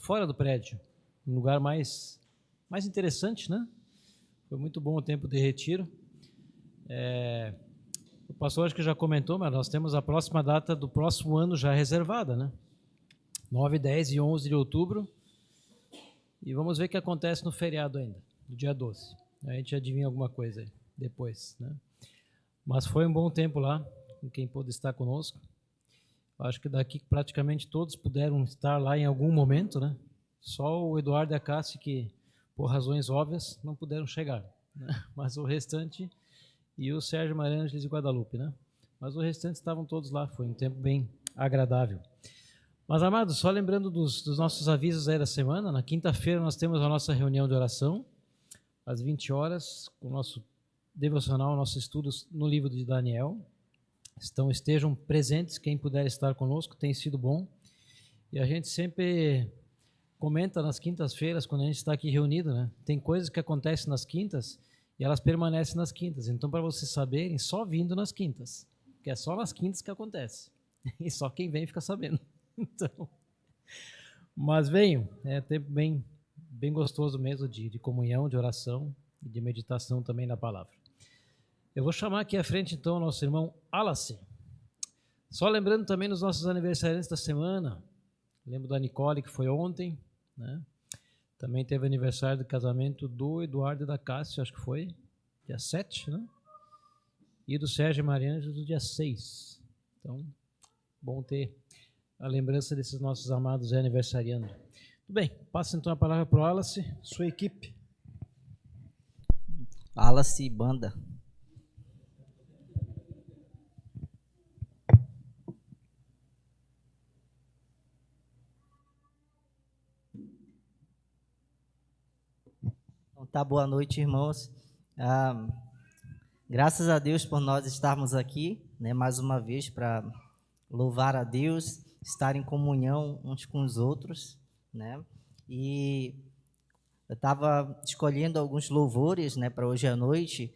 fora do prédio, um lugar mais interessante, né? Foi muito bom o tempo de retiro. O pastor acho que já comentou, mas nós temos a próxima data do próximo ano já reservada, né? 9, 10 e 11 de outubro. E vamos ver o que acontece no feriado ainda, no dia 12. A gente adivinha alguma coisa aí depois, né? Mas foi um bom tempo lá, com quem pôde estar conosco. Acho que daqui praticamente todos puderam estar lá em algum momento, né? Só o Eduardo e a Cássia que, por razões óbvias, não puderam chegar, né? Mas o restante, e o Sérgio Marângeles e Guadalupe, né? Mas o restante estavam todos lá, foi um tempo bem agradável. Mas, amados, só lembrando dos nossos avisos aí da semana, na quinta-feira nós temos a nossa reunião de oração, às 20 horas, com o nosso devocional, nossos estudos no livro de Daniel. Estejam presentes, quem puder estar conosco, tem sido bom. E a gente sempre comenta nas quintas-feiras, quando a gente está aqui reunido, né? Tem coisas que acontecem nas quintas e elas permanecem nas quintas. Então, para vocês saberem, só vindo nas quintas, que é só nas quintas que acontece. E só quem vem fica sabendo. Então, mas venham, é tempo bem gostoso mesmo de comunhão, de oração e de meditação também na palavra. Eu vou chamar aqui à frente então o nosso irmão Alace. Só lembrando também dos nossos aniversariantes da semana, lembro da Nicole que foi ontem, né? Também teve aniversário do casamento do Eduardo e da Cássia, acho que foi dia 7, né? E do Sérgio Marianjo do dia 6. Então, bom ter a lembrança desses nossos amados aniversariando. Tudo bem, passa então a palavra para o Alace, sua equipe. Alace Banda. Então, tá, boa noite, irmãos. Graças a Deus por nós estarmos aqui, né, mais uma vez para louvar a Deus, estar em comunhão uns com os outros, né? E eu estava escolhendo alguns louvores, né, para hoje à noite,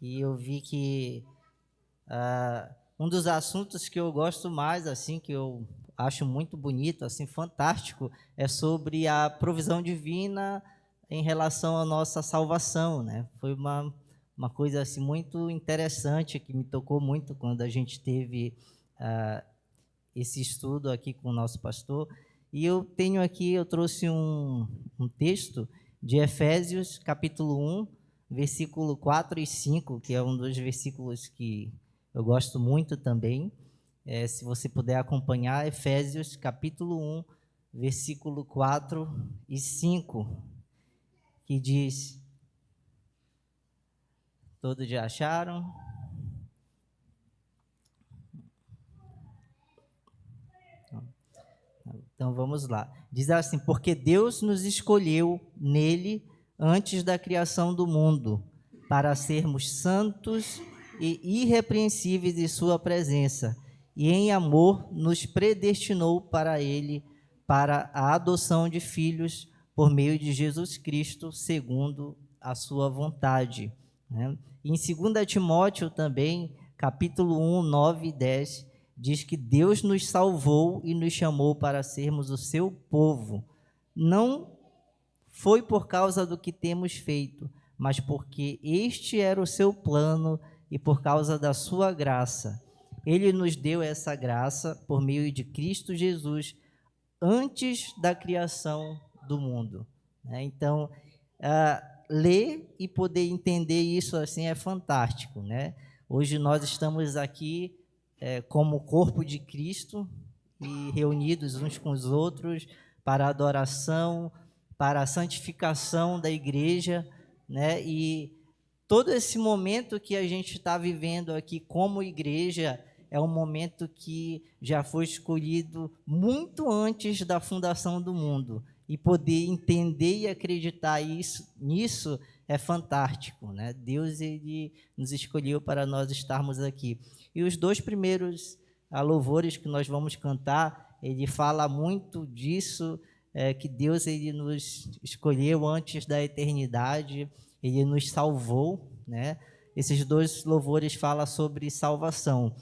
e eu vi que um dos assuntos que eu gosto mais, assim, que eu acho muito bonito, assim, fantástico, é sobre a provisão divina em relação à nossa salvação, né? Foi uma coisa assim muito interessante que me tocou muito quando a gente teve esse estudo aqui com o nosso pastor. E eu tenho aqui, eu trouxe um texto de Efésios, capítulo 1, versículo 4 e 5, que é um dos versículos que eu gosto muito também. Se você puder acompanhar, Efésios, capítulo 1, versículo 4 e 5, que diz... Todos já acharam? Então vamos lá. Diz assim: porque Deus nos escolheu nele antes da criação do mundo, para sermos santos e irrepreensíveis de sua presença, e em amor nos predestinou para ele, para a adoção de filhos por meio de Jesus Cristo, segundo a sua vontade. Né? E em 2 Timóteo também, capítulo 1, 9 e 10, diz que Deus nos salvou e nos chamou para sermos o seu povo. Não foi por causa do que temos feito, mas porque este era o seu plano e por causa da sua graça. Ele nos deu essa graça por meio de Cristo Jesus antes da criação do mundo. Então, ler e poder entender isso assim é fantástico, né? Hoje nós estamos aqui como corpo de Cristo e reunidos uns com os outros para a adoração, para a santificação da igreja, né? E todo esse momento que a gente está vivendo aqui como igreja é um momento que já foi escolhido muito antes da fundação do mundo. E poder entender e acreditar nisso é fantástico, né? Deus, ele nos escolheu para nós estarmos aqui. E os dois primeiros louvores que nós vamos cantar, ele fala muito disso, que Deus, ele nos escolheu antes da eternidade, ele nos salvou, né? Esses dois louvores falam sobre salvação.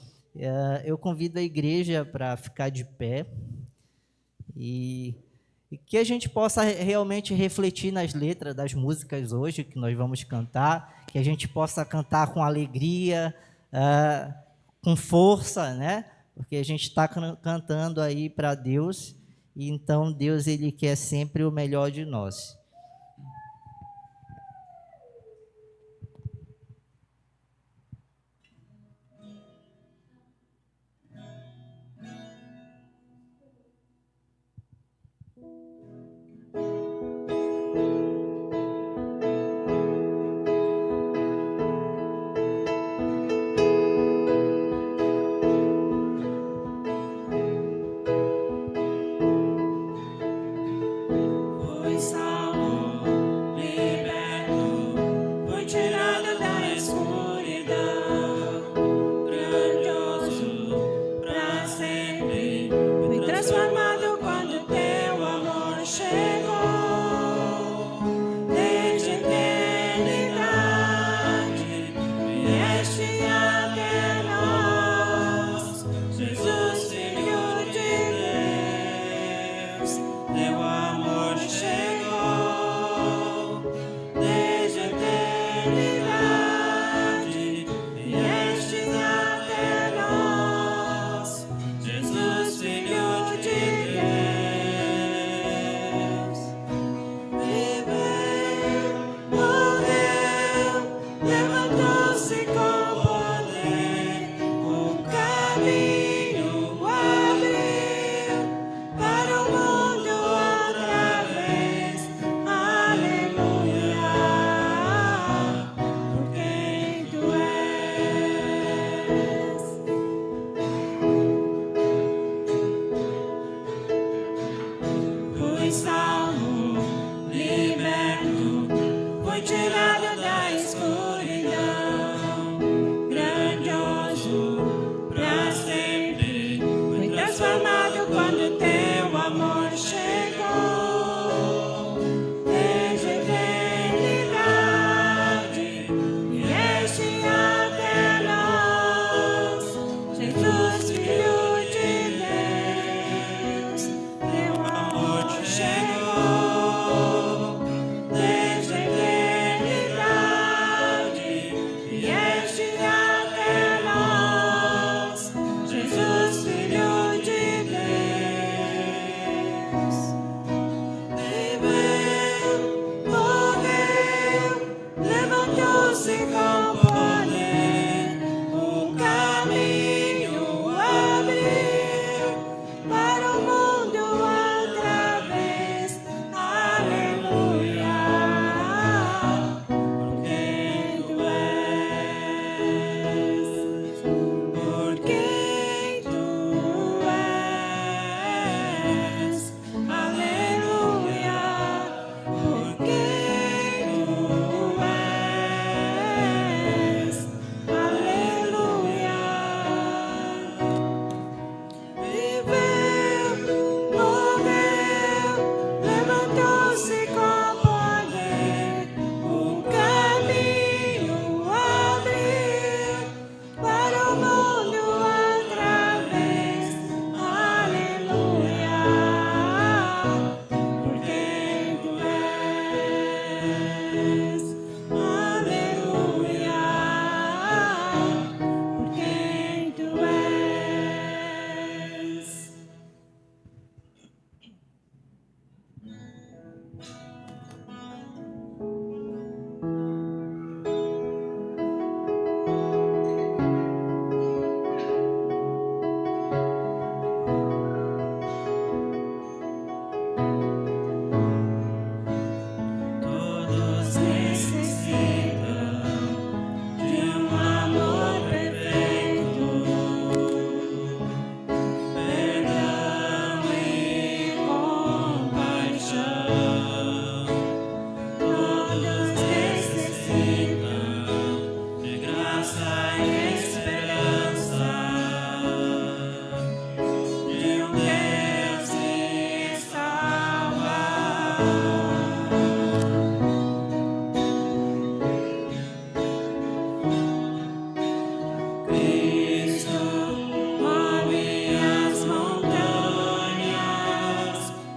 Eu convido a igreja para ficar de pé e e que a gente possa realmente refletir nas letras das músicas hoje que nós vamos cantar, que a gente possa cantar com alegria, com força, né? Porque a gente está cantando aí para Deus, e então Deus ele quer sempre o melhor de nós.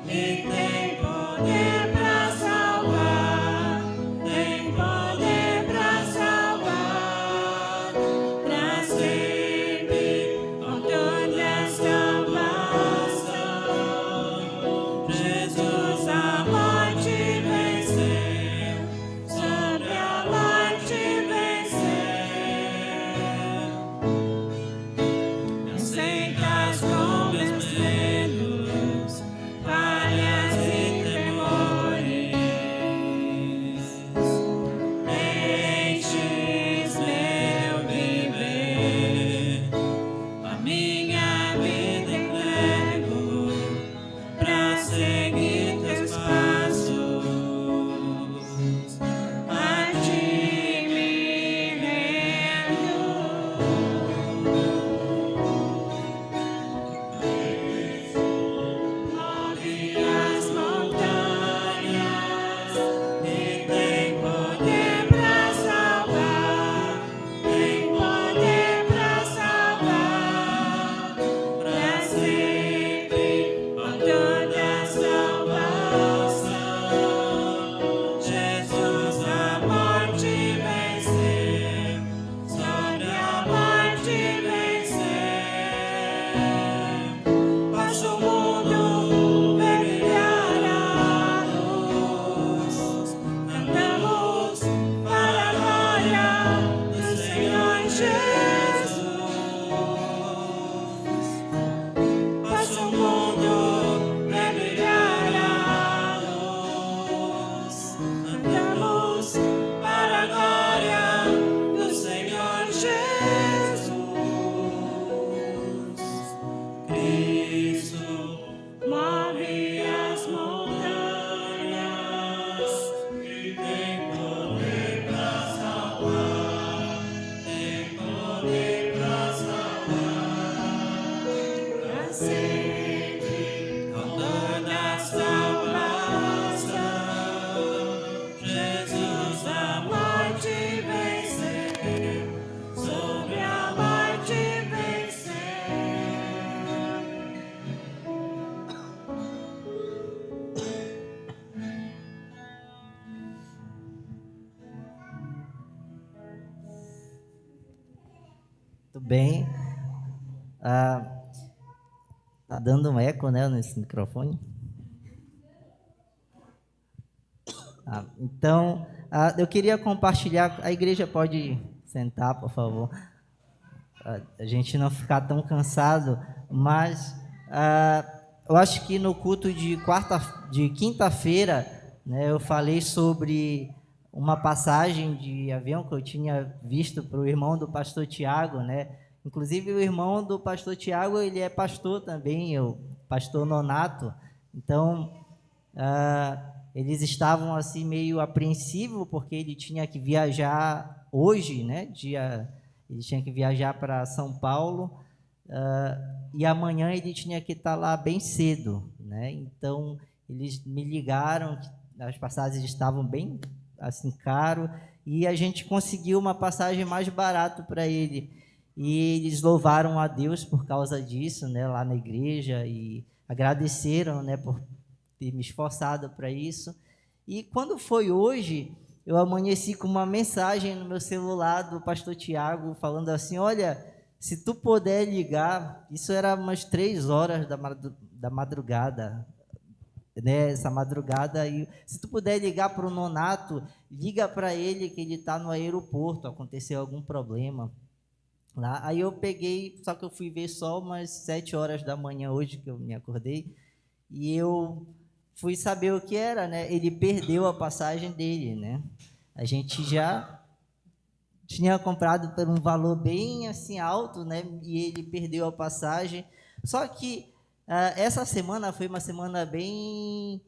Tem poder pra salvar, tem poder pra salvar, pra sempre, com toda esta salvação. Jesus a morte venceu, sobre a morte venceu. Aceitas com meus medos, falhas e temores. Enches meu viver, a minha vida entrego pra seguir teus passos. A ti me rendo. Move as montanhas e tem poder pra salvar, tem poder pra salvar, pra sempre, com toda a salvação. Jesus a morte venceu, sobre a morte venceu. Passa o mundo, vê brilhar a luz. Cantamos para a glória do Senhor Jesus. Passa o mundo, vê brilhar a luz. Cantamos para a glória do Senhor Jesus. Cristo move as montanhas e tem poder pra salvar, tem poder pra salvar, pra sempre, com toda a salvação. Jesus a morte venceu, sobre a morte venceu. Muito bem. Tá dando um eco, né, nesse microfone? Então, eu queria compartilhar. A igreja pode sentar, por favor. A gente não ficar tão cansado, mas eu acho que no culto de quinta-feira, né, eu falei sobre uma passagem de avião que eu tinha visto para o irmão do pastor Tiago, né? Inclusive o irmão do pastor Tiago, ele é pastor também, o pastor Nonato. Então, eles estavam assim meio apreensivos porque ele tinha que viajar hoje, né? Ele tinha que viajar para São Paulo e amanhã ele tinha que estar lá bem cedo, né? Então eles me ligaram que as passagens estavam bem assim caro e a gente conseguiu uma passagem mais barata para ele. E eles louvaram a Deus por causa disso, né? Lá na igreja e agradeceram, né? Por ter me esforçado para isso. E quando foi hoje, eu amanheci com uma mensagem no meu celular do pastor Tiago, falando assim: olha, se tu puder ligar, isso era umas 3 horas da madrugada, né, essa madrugada, e se tu puder ligar para o Nonato, liga para ele que ele está no aeroporto, aconteceu algum problema lá. Aí eu peguei, só que eu fui ver só umas 7 horas da manhã hoje, que eu me acordei, e eu fui saber o que era, né? Ele perdeu a passagem dele, né? A gente já tinha comprado por um valor bem assim alto, né? E ele perdeu a passagem. Só que essa semana foi uma semana bem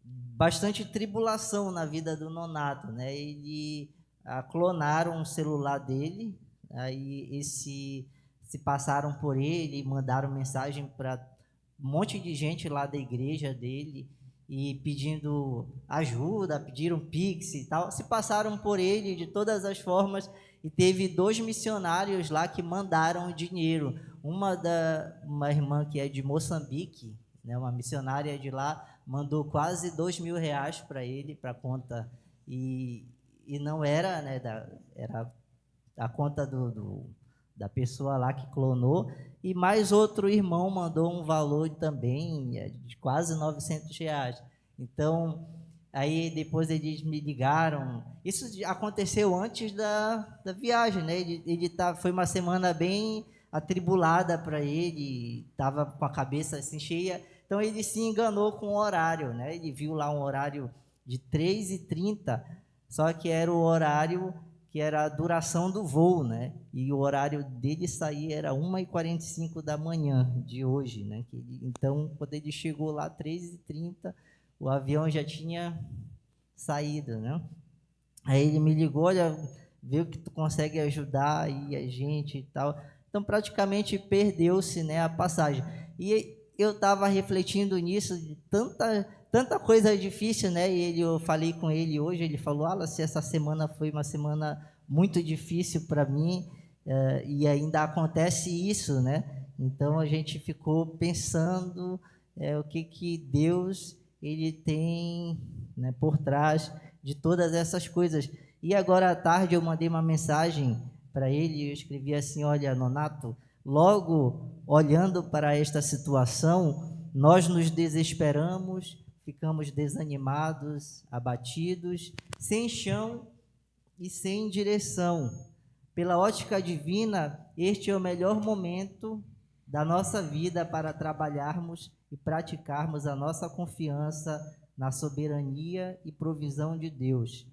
bastante tribulação na vida do Nonato, né? Ele clonaram o celular dele, aí se passaram por ele, mandaram mensagem para um monte de gente lá da igreja dele e pedindo ajuda, pediram pix e tal, se passaram por ele de todas as formas e teve 2 missionários lá que mandaram dinheiro. Uma irmã que é de Moçambique, né, uma missionária de lá, mandou quase R$ 2.000 para ele, para a conta, e não era, né, era a conta da pessoa lá que clonou, e mais outro irmão mandou um valor também de quase R$ 900. Então, aí depois eles me ligaram, isso aconteceu antes da viagem, né? Foi uma semana bem atribulada para ele, estava com a cabeça assim cheia, então ele se enganou com o horário, né? Ele viu lá um horário de 3h30, só que era o horário que era a duração do voo, né? E o horário dele sair era 1h45 da manhã de hoje, né? Então, quando ele chegou lá 3h30, o avião já tinha saído, né? Aí ele me ligou, olha, vê que tu consegue ajudar aí a gente e tal. Então, praticamente perdeu-se, né, a passagem. E eu estava refletindo nisso, de tanta coisa difícil, né? E eu falei com ele hoje, ele falou, Wallace, essa semana foi uma semana muito difícil para mim, e ainda acontece isso, né? Então, a gente ficou pensando o que Deus ele tem, né, por trás de todas essas coisas. E agora à tarde eu mandei uma mensagem para ele, eu escrevi assim, olha, Nonato, logo olhando para esta situação, nós nos desesperamos, ficamos desanimados, abatidos, sem chão e sem direção. Pela ótica divina, este é o melhor momento da nossa vida para trabalharmos e praticarmos a nossa confiança na soberania e provisão de Deus.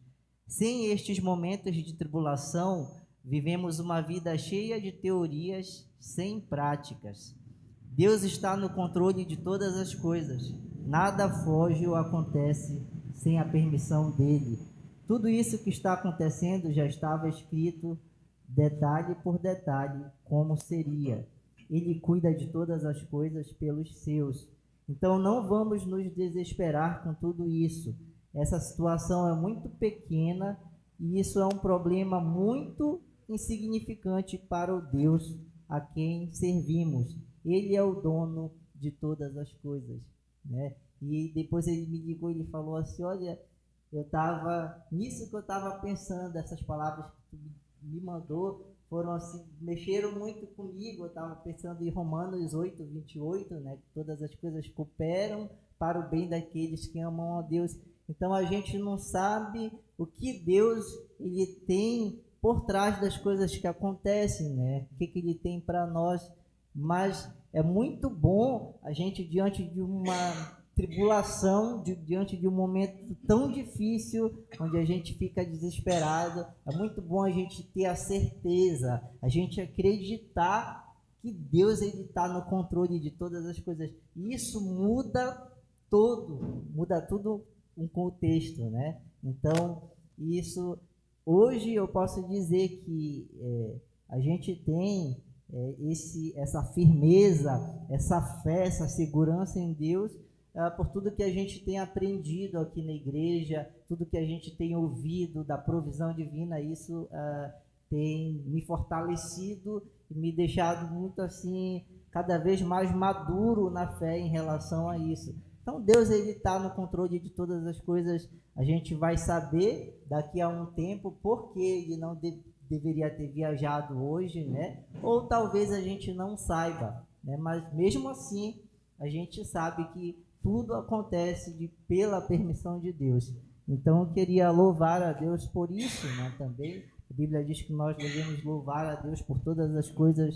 Sem estes momentos de tribulação, vivemos uma vida cheia de teorias, sem práticas. Deus está no controle de todas as coisas. Nada foge ou acontece sem a permissão dele. Tudo isso que está acontecendo já estava escrito, detalhe por detalhe, como seria. Ele cuida de todas as coisas pelos seus. Então não vamos nos desesperar com tudo isso. Essa situação é muito pequena e isso é um problema muito insignificante para o Deus a quem servimos. Ele é o dono de todas as coisas, né? E depois ele me ligou e ele falou assim, olha, nisso que eu estava pensando, essas palavras que tu me mandou, foram assim, mexeram muito comigo. Eu estava pensando em Romanos 8:28, né? Que todas as coisas cooperam para o bem daqueles que amam a Deus. Então a gente não sabe o que Deus ele tem por trás das coisas que acontecem, né? O que ele tem para nós. Mas é muito bom a gente, diante de uma tribulação, diante de um momento tão difícil, onde a gente fica desesperado, é muito bom a gente ter a certeza, a gente acreditar que Deus está no controle de todas as coisas. E isso muda tudo um contexto, né? Então, isso, hoje eu posso dizer que a gente tem essa firmeza, essa fé, essa segurança em Deus, por tudo que a gente tem aprendido aqui na igreja, tudo que a gente tem ouvido da provisão divina, isso tem me fortalecido e me deixado muito assim, cada vez mais maduro na fé em relação a isso. Então Deus ele está no controle de todas as coisas. A gente vai saber daqui a um tempo por que ele não deveria ter viajado hoje, né? Ou talvez a gente não saiba, né? Mas mesmo assim a gente sabe que tudo acontece pela permissão de Deus. Então eu queria louvar a Deus por isso, né? Também a Bíblia diz que nós devemos louvar a Deus por todas as coisas,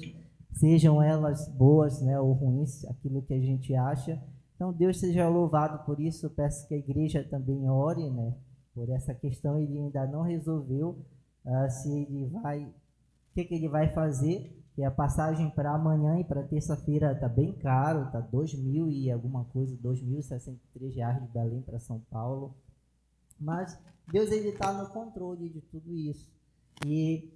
sejam elas boas, né, ou ruins, aquilo que a gente acha. Então Deus seja louvado por isso. Eu peço que a igreja também ore, né, por essa questão. Ele ainda não resolveu se ele vai, o que ele vai fazer. E a passagem para amanhã e para terça-feira está bem caro, está 2.000 e alguma coisa, R$ 2.063 de Belém para São Paulo. Mas Deus ele está no controle de tudo isso. E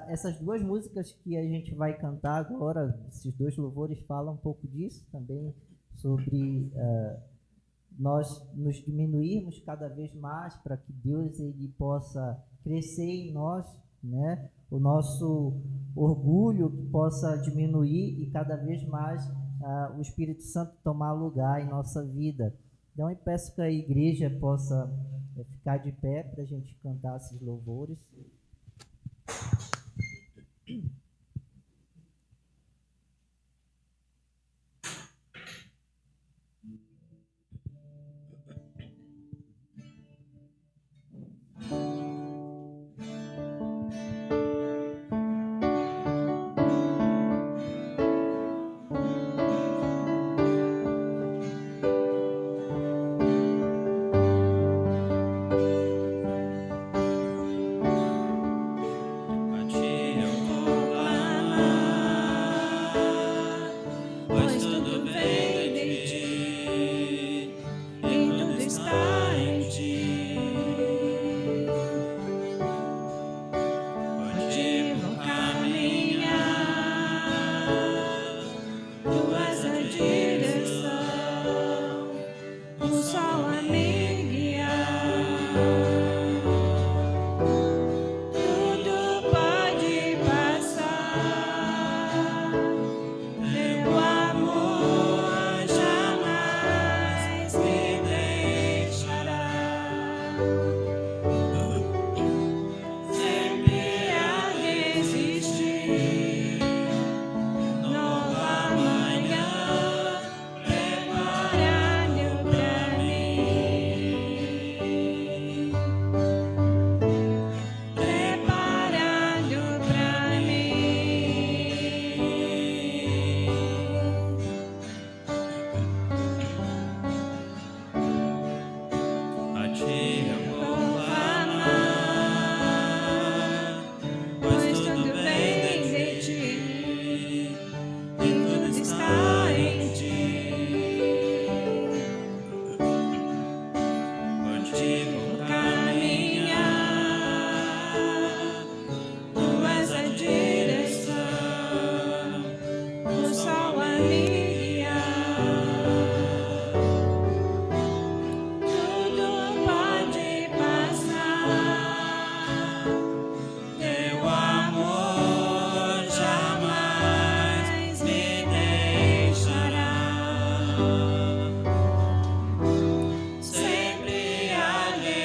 essas duas músicas que a gente vai cantar agora, esses dois louvores falam um pouco disso também, sobre nós nos diminuirmos cada vez mais para que Deus ele possa crescer em nós, né? O nosso orgulho possa diminuir e cada vez mais o Espírito Santo tomar lugar em nossa vida. Então eu peço que a igreja possa ficar de pé para a gente cantar esses louvores. Pois tudo vem de ti, e tudo está em ti. Onde vou caminhar, tu és a direção, o sol a me guiar. Tudo pode passar, teu amor jamais me deixará. Sempre há de existir nova manhã, preparando pra mim, preparando pra mim. A ti eu vou clamar, pois tudo vem de ti, e tudo está em ti. Onde vou caminhar, tu és a direção, o sol a me guiar. Tudo pode passar, teu amor jamais me deixará. Sempre há de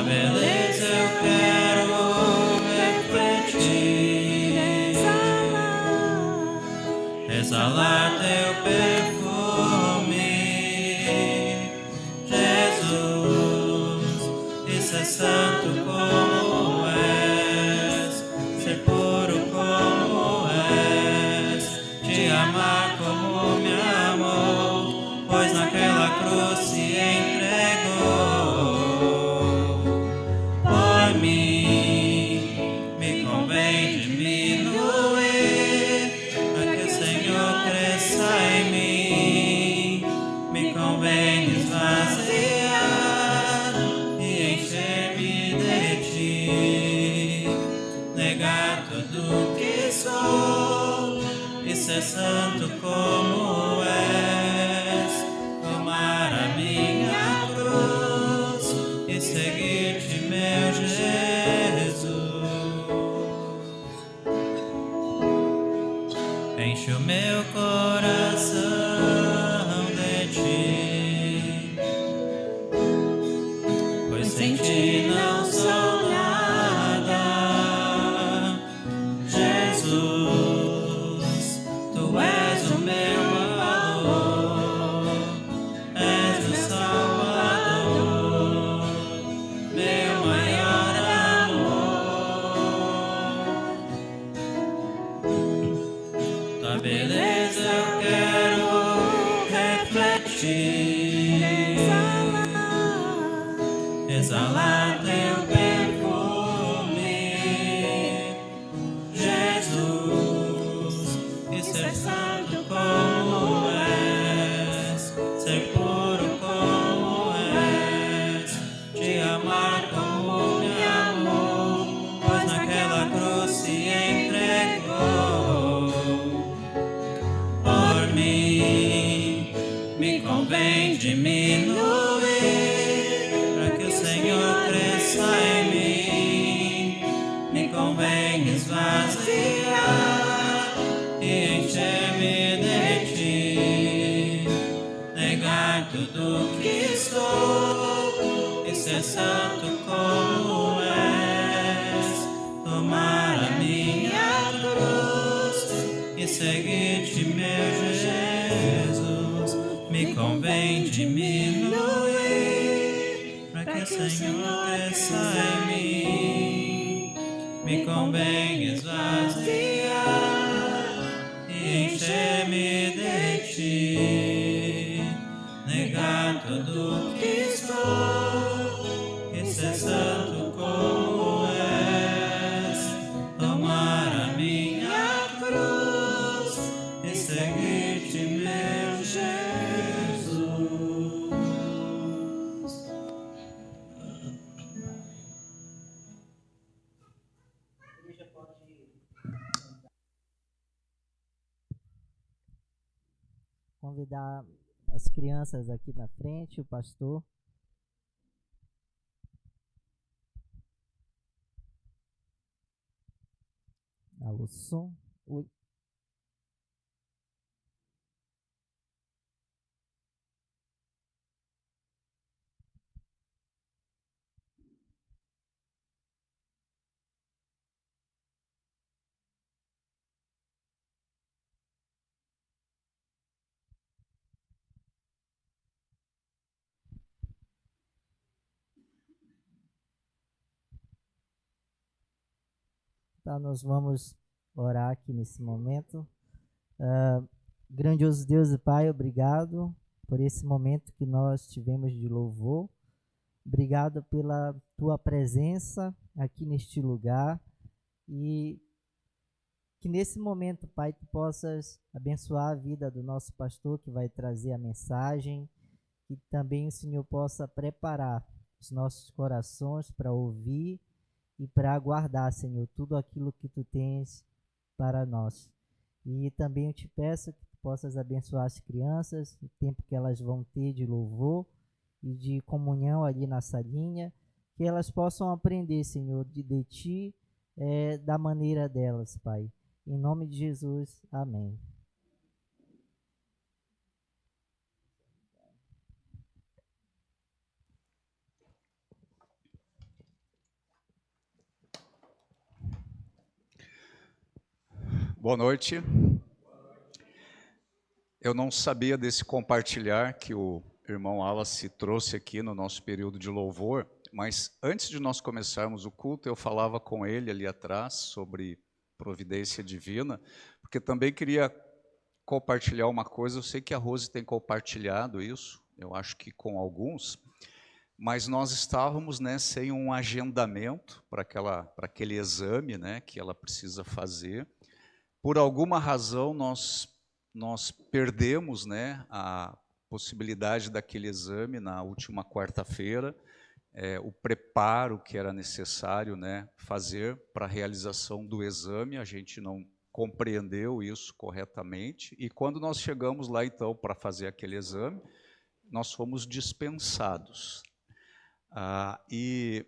beleza eu quero refletir, exalar teu perfume, Jesus. Isso é santo como és, ser puro como és, te amar como me amou, pois naquela cruz se entregou por mim. Me convém diminuir para que o Senhor cresça em mim. Me convém esvaziar e encher-me de ti, negar tudo que sou e ser santo como és, tomar a minha cruz e seguir-te, meu Jesus. Enche o meu coração de ti, pois sem ti não sou nada. Jesus, tu és o meu valor, és o Salvador, meu maior amor. Tua beleza eu quero refletir, exalar teu perfume, Jesus. E ser santo como és, ser puro como és, te amar como me amou, pois naquela cruz se entregou por mim. Me convém diminuir para que o Senhor cresça em mim. Me convém esvaziar e encher-me de ti, negar tudo que sou e ser santo como és, tomar a minha cruz e seguir-te, meu Jesus. Me convém diminuir para que o Senhor cresça em mim. Me convém esvaziar e encher-me de ti, negar tudo que sou e ser santo como és, tomar a minha cruz e seguir-te, meu Jesus. Convidar as crianças aqui na frente, o pastor. Alô, som. Oi. Tá, nós vamos orar aqui nesse momento. Grandioso Deus e Pai, obrigado por esse momento que nós tivemos de louvor. Obrigado pela tua presença aqui neste lugar e que nesse momento, Pai, tu possas abençoar a vida do nosso pastor que vai trazer a mensagem, que também o Senhor possa preparar os nossos corações para ouvir e para aguardar, Senhor, tudo aquilo que tu tens para nós. E também eu te peço que tu possas abençoar as crianças, o tempo que elas vão ter de louvor e de comunhão ali na salinha, que elas possam aprender, Senhor, de ti, da maneira delas, Pai. Em nome de Jesus, amém. Boa noite. Eu não sabia desse compartilhar que o irmão Wallace trouxe aqui no nosso período de louvor, mas antes de nós começarmos o culto, eu falava com ele ali atrás sobre providência divina, porque também queria compartilhar uma coisa. Eu sei que a Rose tem compartilhado isso, eu acho que com alguns, mas nós estávamos, né, sem um agendamento para aquele exame, né, que ela precisa fazer. Por alguma razão, nós perdemos, né, a possibilidade daquele exame na última quarta-feira, o preparo que era necessário, né, fazer para a realização do exame, a gente não compreendeu isso corretamente, e quando nós chegamos lá, então, para fazer aquele exame, nós fomos dispensados. E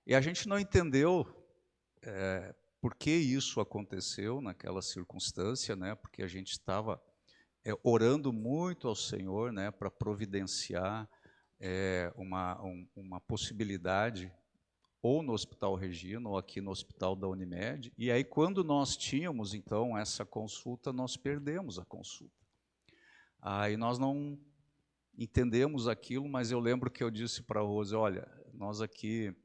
a gente não entendeu por que isso aconteceu naquela circunstância, né? Porque a gente estava orando muito ao Senhor, né, para providenciar uma possibilidade, ou no Hospital Regina, ou aqui no Hospital da Unimed. E aí, quando nós tínhamos, então, essa consulta, nós perdemos a consulta. Aí nós não entendemos aquilo, mas eu lembro que eu disse para a Rose, olha, nós aqui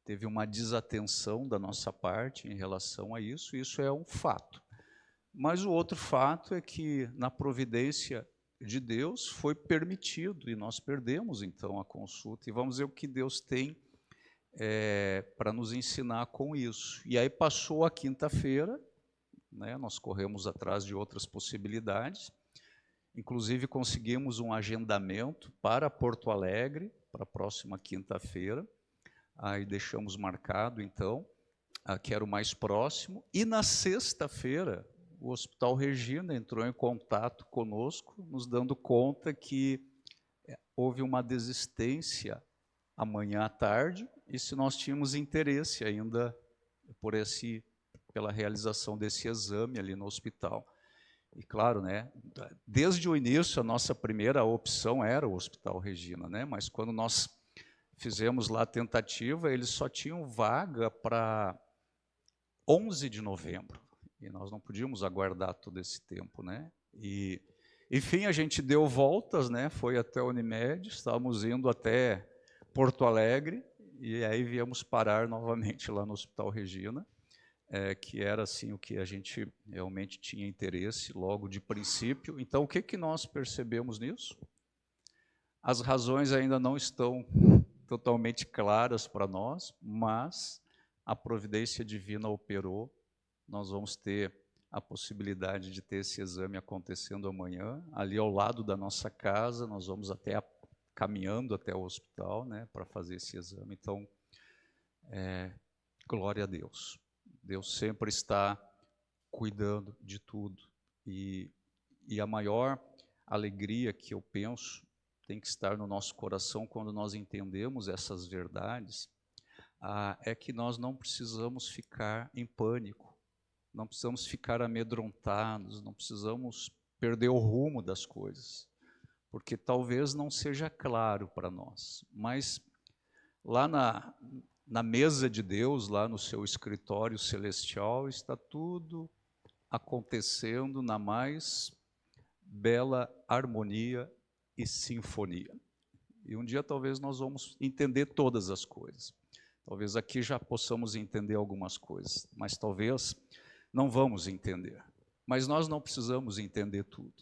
teve uma desatenção da nossa parte em relação a isso, isso é um fato. Mas o outro fato é que, na providência de Deus, foi permitido, e nós perdemos, então, a consulta, e vamos ver o que Deus tem para nos ensinar com isso. E aí passou a quinta-feira, né, nós corremos atrás de outras possibilidades, inclusive conseguimos um agendamento para Porto Alegre, para a próxima quinta-feira. Aí deixamos marcado, então, que era o mais próximo. E na sexta-feira, o Hospital Regina entrou em contato conosco, nos dando conta que houve uma desistência amanhã à tarde, e se nós tínhamos interesse ainda pela realização desse exame ali no hospital. E claro, né, desde o início, a nossa primeira opção era o Hospital Regina, né, mas quando nós fizemos lá a tentativa, eles só tinham vaga para 11 de novembro, e nós não podíamos aguardar todo esse tempo, né? E, enfim, a gente deu voltas, né? Foi até a Unimed, estávamos indo até Porto Alegre, e aí viemos parar novamente lá no Hospital Regina, que era assim o que a gente realmente tinha interesse logo de princípio. Então, o que nós percebemos nisso? As razões ainda não estão totalmente claras para nós, mas a providência divina operou. Nós vamos ter a possibilidade de ter esse exame acontecendo amanhã, ali ao lado da nossa casa. Nós vamos caminhando até o hospital, né, para fazer esse exame. Então, glória a Deus. Deus sempre está cuidando de tudo. E a maior alegria que eu penso tem que estar no nosso coração quando nós entendemos essas verdades, é que nós não precisamos ficar em pânico, não precisamos ficar amedrontados, não precisamos perder o rumo das coisas, porque talvez não seja claro para nós, mas lá na mesa de Deus, lá no seu escritório celestial, está tudo acontecendo na mais bela harmonia e sinfonia. E um dia talvez nós vamos entender todas as coisas. Talvez aqui já possamos entender algumas coisas, mas talvez não vamos entender. Mas nós não precisamos entender tudo.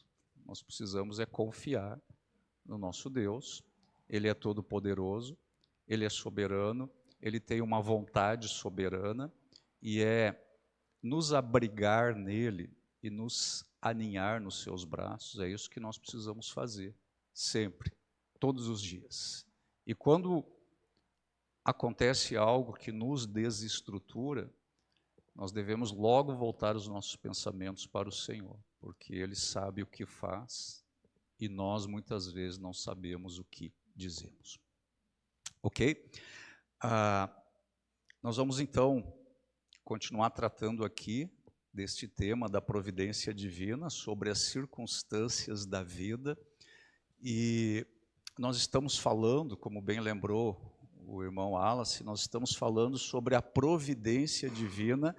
Nós precisamos confiar no nosso Deus. Ele é todo-poderoso, Ele é soberano, Ele tem uma vontade soberana, e nos abrigar nele e nos aninhar nos seus braços. É isso que nós precisamos fazer, sempre, todos os dias. E quando acontece algo que nos desestrutura, nós devemos logo voltar os nossos pensamentos para o Senhor, porque Ele sabe o que faz e nós muitas vezes não sabemos o que dizemos. Ok? Nós vamos então continuar tratando aqui deste tema da providência divina, sobre as circunstâncias da vida. E nós estamos falando, como bem lembrou o irmão Wallace, nós estamos falando sobre a providência divina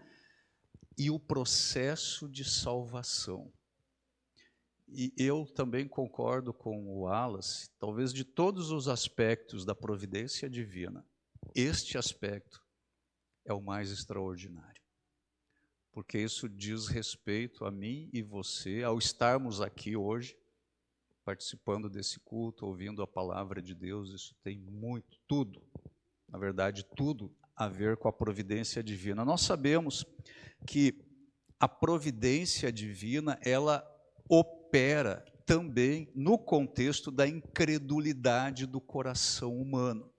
e o processo de salvação. E eu também concordo com o Wallace, talvez de todos os aspectos da providência divina, este aspecto é o mais extraordinário. Porque isso diz respeito a mim e você, ao estarmos aqui hoje, participando desse culto, ouvindo a palavra de Deus, isso tem muito, tudo, na verdade, tudo a ver com a providência divina. Nós sabemos que a providência divina, ela opera também no contexto da incredulidade do coração humano.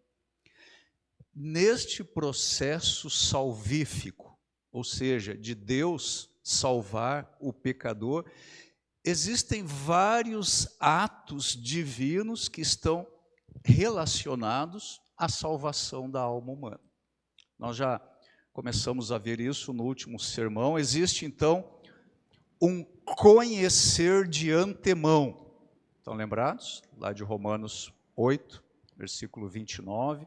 Neste processo salvífico, ou seja, de Deus salvar o pecador, existem vários atos divinos que estão relacionados à salvação da alma humana. Nós já começamos a ver isso no último sermão. Existe então um conhecer de antemão. Estão lembrados? Lá de Romanos 8, versículo 29.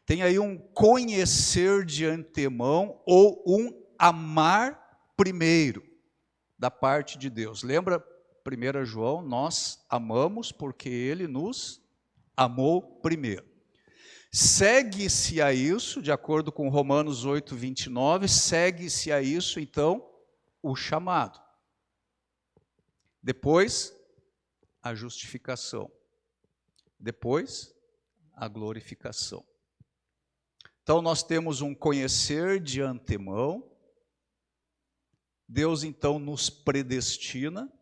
Tem aí um conhecer de antemão ou um amar primeiro da parte de Deus. Lembra 1 João? Nós amamos porque Ele nos amou primeiro. Segue-se a isso, de acordo com Romanos 8, 29, segue-se a isso, então, o chamado. Depois, a justificação. Depois, a glorificação. Então, nós temos um conhecer de antemão. Deus, então, nos predestina.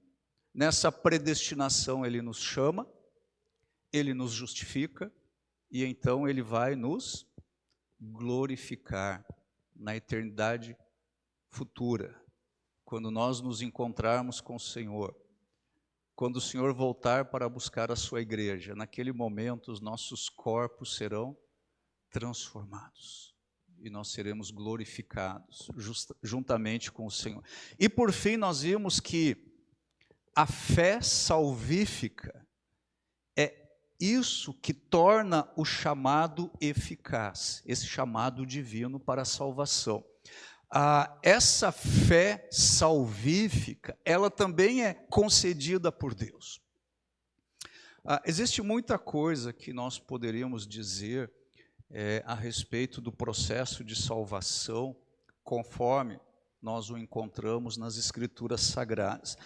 Nessa predestinação, Ele nos chama, Ele nos justifica, e então Ele vai nos glorificar na eternidade futura, quando nós nos encontrarmos com o Senhor. Quando o Senhor voltar para buscar a sua igreja, naquele momento os nossos corpos serão transformados e nós seremos glorificados juntamente com o Senhor. E por fim nós vimos que a fé salvífica é isso que torna o chamado eficaz, esse chamado divino para a salvação. Essa fé salvífica, ela também é concedida por Deus. Existe muita coisa que nós poderíamos dizer a respeito do processo de salvação, conforme nós o encontramos nas Escrituras Sagradas.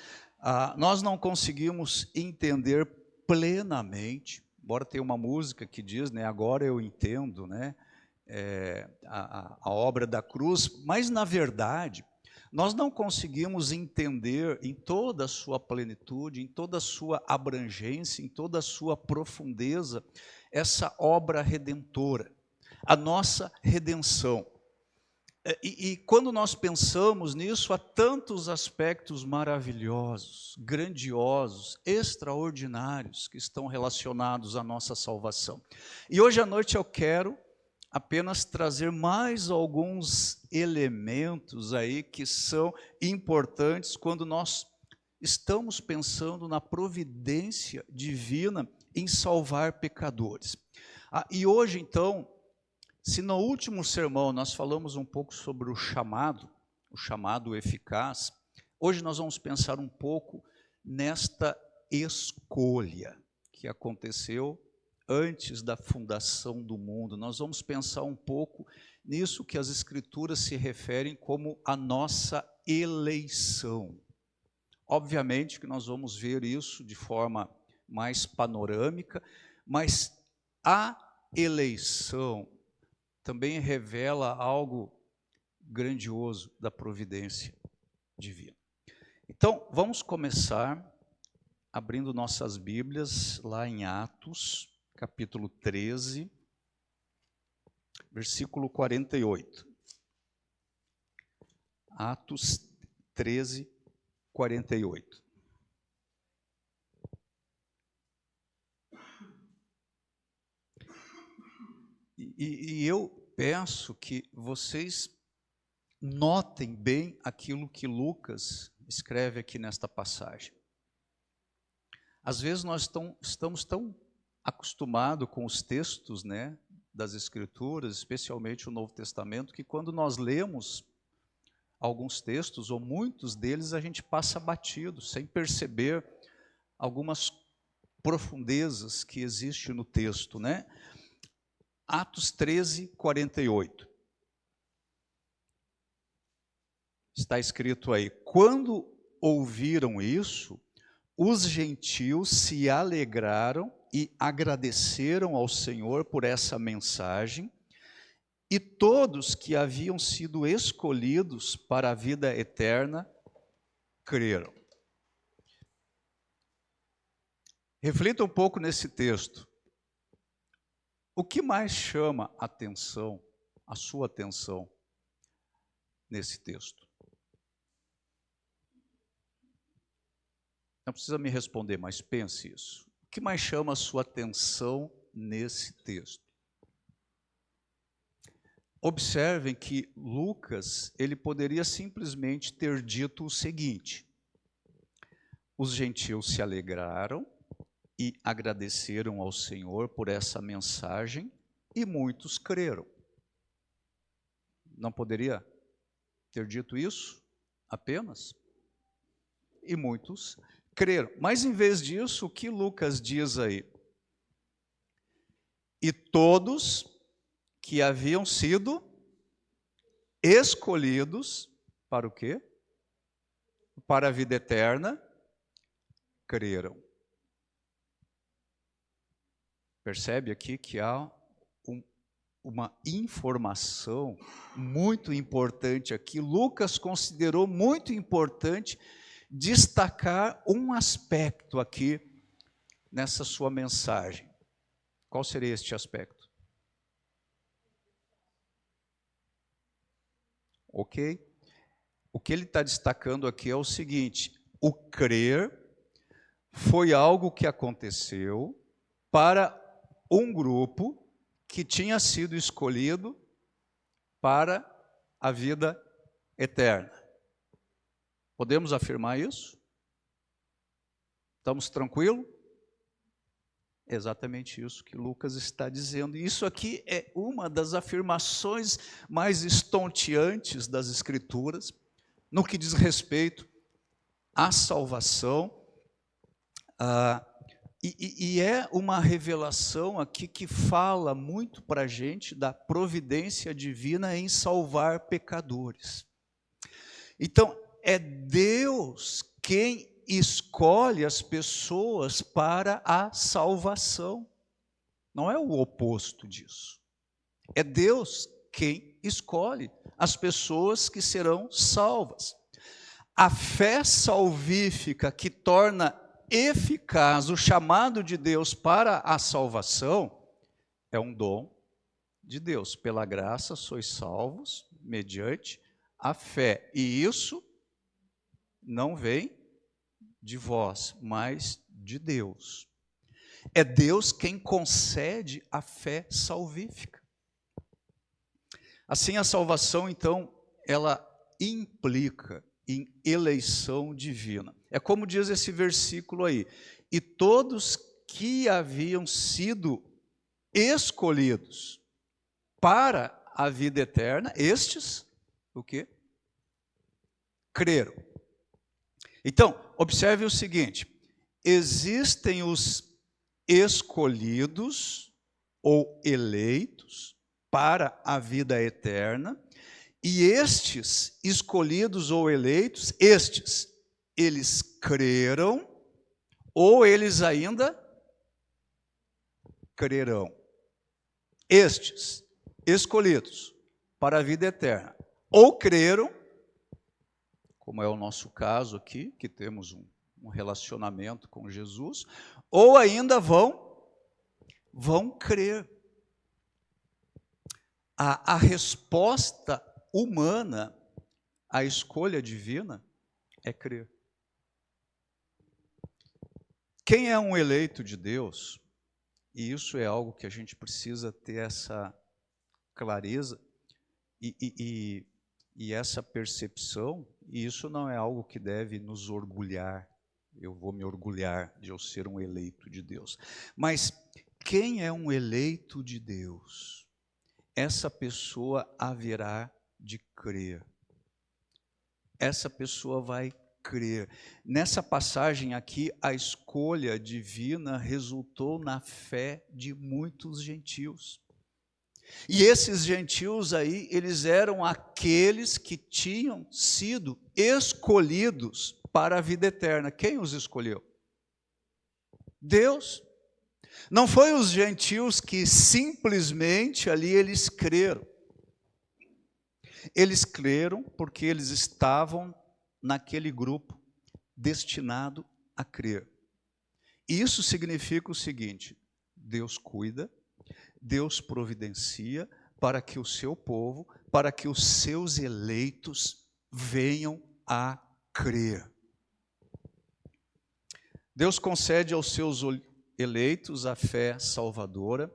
Nós não conseguimos entender plenamente, embora tenha uma música que diz, né, agora eu entendo, né, a obra da cruz, mas na verdade, nós não conseguimos entender em toda a sua plenitude, em toda a sua abrangência, em toda a sua profundeza, essa obra redentora, a nossa redenção. E quando nós pensamos nisso, há tantos aspectos maravilhosos, grandiosos, extraordinários que estão relacionados à nossa salvação. E hoje à noite eu quero apenas trazer mais alguns elementos aí que são importantes quando nós estamos pensando na providência divina em salvar pecadores. E hoje então, se no último sermão nós falamos um pouco sobre o chamado eficaz, hoje nós vamos pensar um pouco nesta escolha que aconteceu antes da fundação do mundo. Nós vamos pensar um pouco nisso que as Escrituras se referem como a nossa eleição. Obviamente que nós vamos ver isso de forma mais panorâmica, mas a eleição também revela algo grandioso da providência divina. Então, vamos começar abrindo nossas Bíblias lá em Atos, capítulo 13, versículo 48. Atos 13, 48. E eu peço que vocês notem bem aquilo que Lucas escreve aqui nesta passagem. Às vezes nós estamos tão acostumados com os textos, né, das Escrituras, especialmente o Novo Testamento, que quando nós lemos alguns textos, ou muitos deles, a gente passa batido, sem perceber algumas profundezas que existem no texto, né? Atos 13, 48. Está escrito aí: quando ouviram isso, os gentios se alegraram e agradeceram ao Senhor por essa mensagem, e todos que haviam sido escolhidos para a vida eterna creram. Reflita um pouco nesse texto. O que mais chama atenção, a sua atenção, nesse texto? Não precisa me responder, mas pense isso. O que mais chama a sua atenção nesse texto? Observem que Lucas, ele poderia simplesmente ter dito o seguinte: os gentios se alegraram e agradeceram ao Senhor por essa mensagem, e muitos creram. Não poderia ter dito isso apenas? E muitos creram. Mas em vez disso, o que Lucas diz aí? E todos que haviam sido escolhidos para o quê? Para a vida eterna, creram. Percebe aqui que há uma informação muito importante aqui. Lucas considerou muito importante destacar um aspecto aqui nessa sua mensagem. Qual seria este aspecto? Ok? O que ele está destacando aqui é o seguinte: o crer foi algo que aconteceu para um grupo que tinha sido escolhido para a vida eterna. Podemos afirmar isso? Estamos tranquilos? Exatamente isso que Lucas está dizendo. E isso aqui é uma das afirmações mais estonteantes das Escrituras, no que diz respeito à salvação. E é uma revelação aqui que fala muito para a gente da providência divina em salvar pecadores. Então, é Deus quem escolhe as pessoas para a salvação. Não é o oposto disso. É Deus quem escolhe as pessoas que serão salvas. A fé salvífica que torna eficaz o chamado de Deus para a salvação é um dom de Deus. Pela graça sois salvos mediante a fé. E isso não vem de vós, mas de Deus. É Deus quem concede a fé salvífica. Assim, a salvação, então, ela implica em eleição divina. É como diz esse versículo aí: e todos que haviam sido escolhidos para a vida eterna, estes, o quê? Creram. Então, observe o seguinte: existem os escolhidos ou eleitos para a vida eterna, e estes escolhidos ou eleitos, eles creram, ou eles ainda crerão. Estes escolhidos para a vida eterna, ou creram, como é o nosso caso aqui, que temos um relacionamento com Jesus, ou ainda vão crer. A resposta humana à escolha divina é crer. Quem é um eleito de Deus, e isso é algo que a gente precisa ter essa clareza e essa percepção, e isso não é algo que deve nos orgulhar. Eu vou me orgulhar de eu ser um eleito de Deus. Mas quem é um eleito de Deus? Essa pessoa haverá de crer. essa pessoa vai crer. Nessa passagem aqui, a escolha divina resultou na fé de muitos gentios. E esses gentios aí, eles eram aqueles que tinham sido escolhidos para a vida eterna. Quem os escolheu? Deus. Não foi os gentios que simplesmente ali eles creram. Eles creram porque eles estavam naquele grupo destinado a crer. E isso significa o seguinte: Deus cuida, Deus providencia para que o seu povo, para que os seus eleitos venham a crer. Deus concede aos seus eleitos a fé salvadora,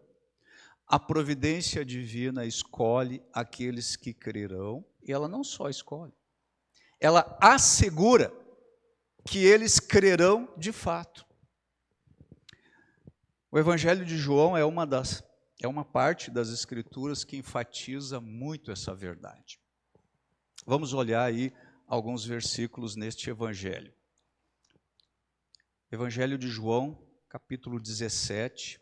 a providência divina escolhe aqueles que crerão, e ela não só escolhe, ela assegura que eles crerão de fato. O Evangelho de João é uma parte das Escrituras que enfatiza muito essa verdade. Vamos olhar aí alguns versículos neste Evangelho. Evangelho de João, capítulo 17.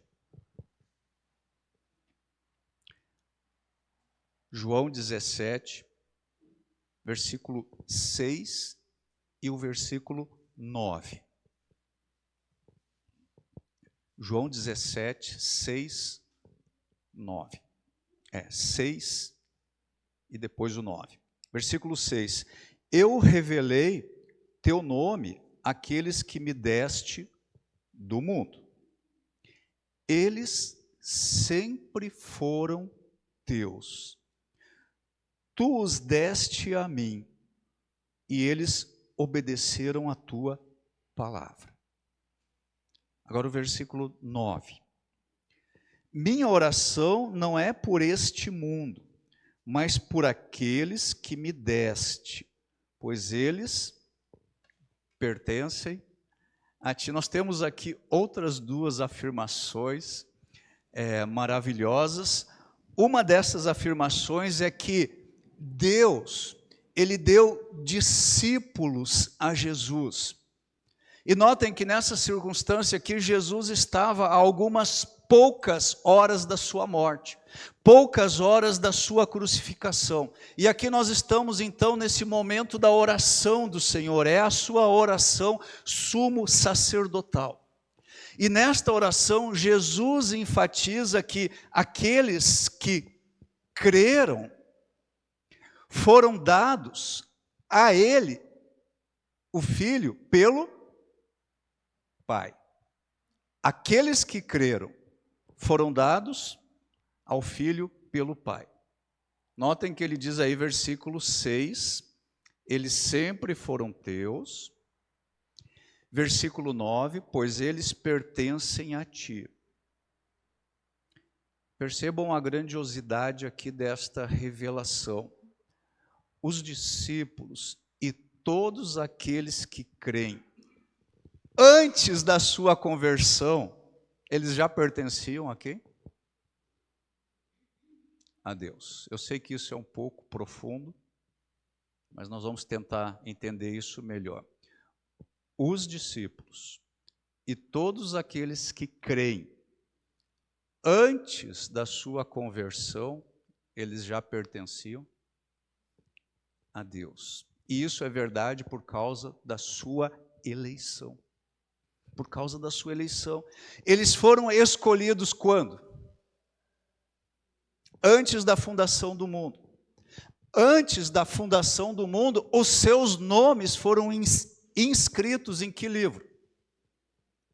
João 17, versículo 6 e o versículo 9. João 17, 6, 9. 6 e depois o 9. Versículo 6. Eu revelei teu nome àqueles que me deste do mundo. Eles sempre foram teus. Tu os deste a mim, e eles obedeceram a tua palavra. Agora o versículo 9. Minha oração não é por este mundo, mas por aqueles que me deste, pois eles pertencem a ti. Nós temos aqui outras duas afirmações maravilhosas. Uma dessas afirmações é que Deus, Ele deu discípulos a Jesus. E notem que nessa circunstância aqui, Jesus estava a algumas poucas horas da sua morte, poucas horas da sua crucificação. E aqui nós estamos então nesse momento da oração do Senhor, é a sua oração sumo sacerdotal. E nesta oração, Jesus enfatiza que aqueles que creram foram dados a Ele, o Filho, pelo Pai. Aqueles que creram foram dados ao Filho pelo Pai. Notem que ele diz aí, versículo 6, eles sempre foram teus. Versículo 9, pois eles pertencem a ti. Percebam a grandiosidade aqui desta revelação. Os discípulos e todos aqueles que creem, antes da sua conversão, eles já pertenciam a quem? A Deus. Eu sei que isso é um pouco profundo, mas nós vamos tentar entender isso melhor. Os discípulos e todos aqueles que creem, antes da sua conversão, eles já pertenciam a Deus. E isso é verdade por causa da sua eleição. Por causa da sua eleição. Eles foram escolhidos quando? Antes da fundação do mundo. Antes da fundação do mundo, os seus nomes foram inscritos em que livro?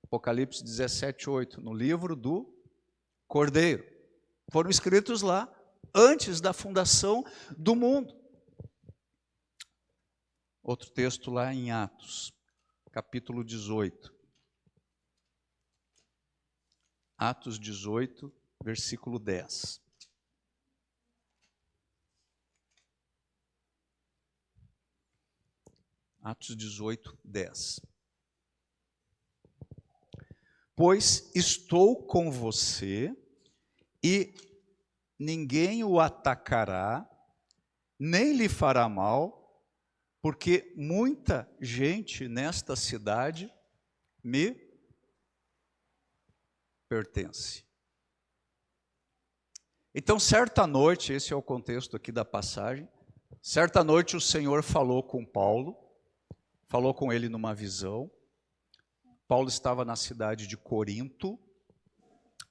Apocalipse 17, 8, no livro do Cordeiro. Foram escritos lá, antes da fundação do mundo. Outro texto lá em Atos, capítulo 18. Atos 18, versículo 10. Atos 18, 10. Pois estou com você e ninguém o atacará, nem lhe fará mal, porque muita gente nesta cidade me pertence. Então, certa noite, esse é o contexto aqui da passagem, certa noite o Senhor falou com Paulo, falou com ele numa visão. Paulo estava na cidade de Corinto,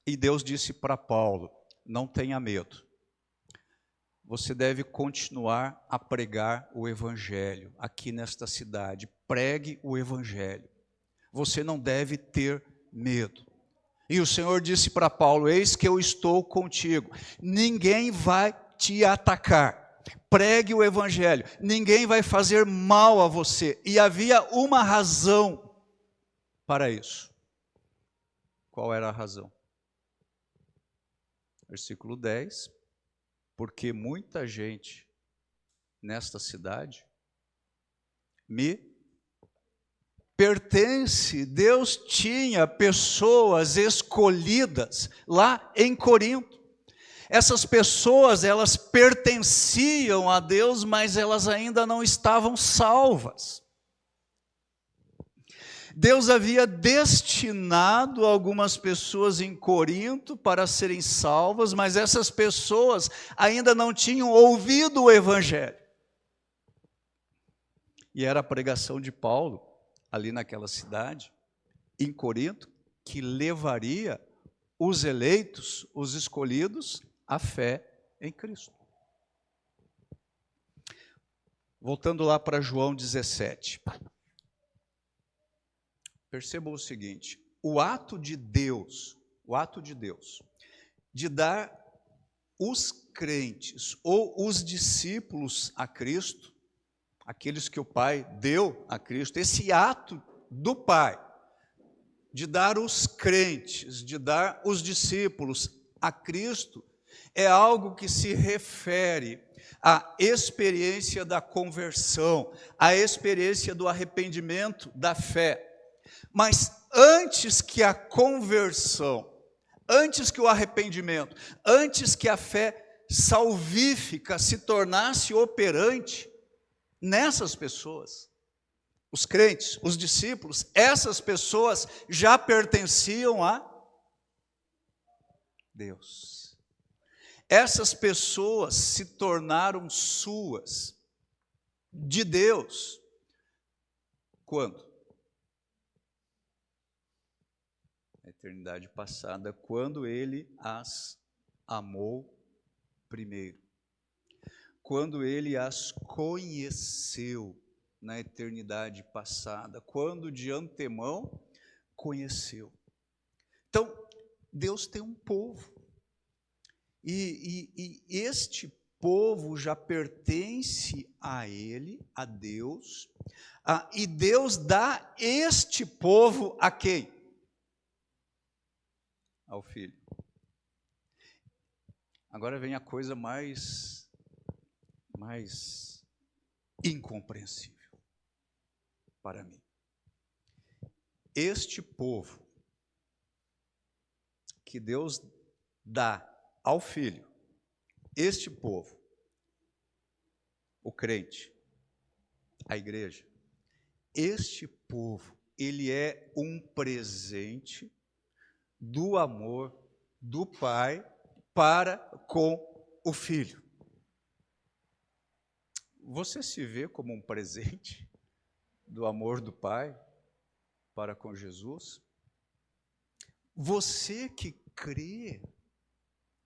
e Deus disse para Paulo: não tenha medo, você deve continuar a pregar o Evangelho aqui nesta cidade, pregue o Evangelho, você não deve ter medo. E o Senhor disse para Paulo: eis que eu estou contigo, ninguém vai te atacar, pregue o Evangelho, ninguém vai fazer mal a você. E havia uma razão para isso. Qual era a razão? Versículo 10, porque muita gente nesta cidade me pertence. Deus tinha pessoas escolhidas lá em Corinto. Essas pessoas, elas pertenciam a Deus, mas elas ainda não estavam salvas. Deus havia destinado algumas pessoas em Corinto para serem salvas, mas essas pessoas ainda não tinham ouvido o Evangelho. E era a pregação de Paulo ali naquela cidade, em Corinto, que levaria os eleitos, os escolhidos, à fé em Cristo. Voltando lá para João 17. Percebam o seguinte: o ato de Deus de dar os crentes ou os discípulos a Cristo, aqueles que o Pai deu a Cristo, esse ato do Pai de dar os crentes, de dar os discípulos a Cristo, é algo que se refere à experiência da conversão, à experiência do arrependimento, da fé. Mas antes que a conversão, antes que o arrependimento, antes que a fé salvífica se tornasse operante nessas pessoas, os crentes, os discípulos, essas pessoas já pertenciam a Deus. Essas pessoas se tornaram suas, de Deus. Quando? Na eternidade passada, quando Ele as amou primeiro. Quando Ele as conheceu na eternidade passada, quando de antemão conheceu. Então, Deus tem um povo, e este povo já pertence a Ele, a Deus, e Deus dá este povo a quem? Ao Filho. Agora vem a coisa mais incompreensível para mim. Este povo que Deus dá ao Filho, este povo, o crente, a igreja, este povo, ele é um presente do amor do Pai para com o Filho. Você se vê como um presente do amor do Pai para com Jesus? Você que crê,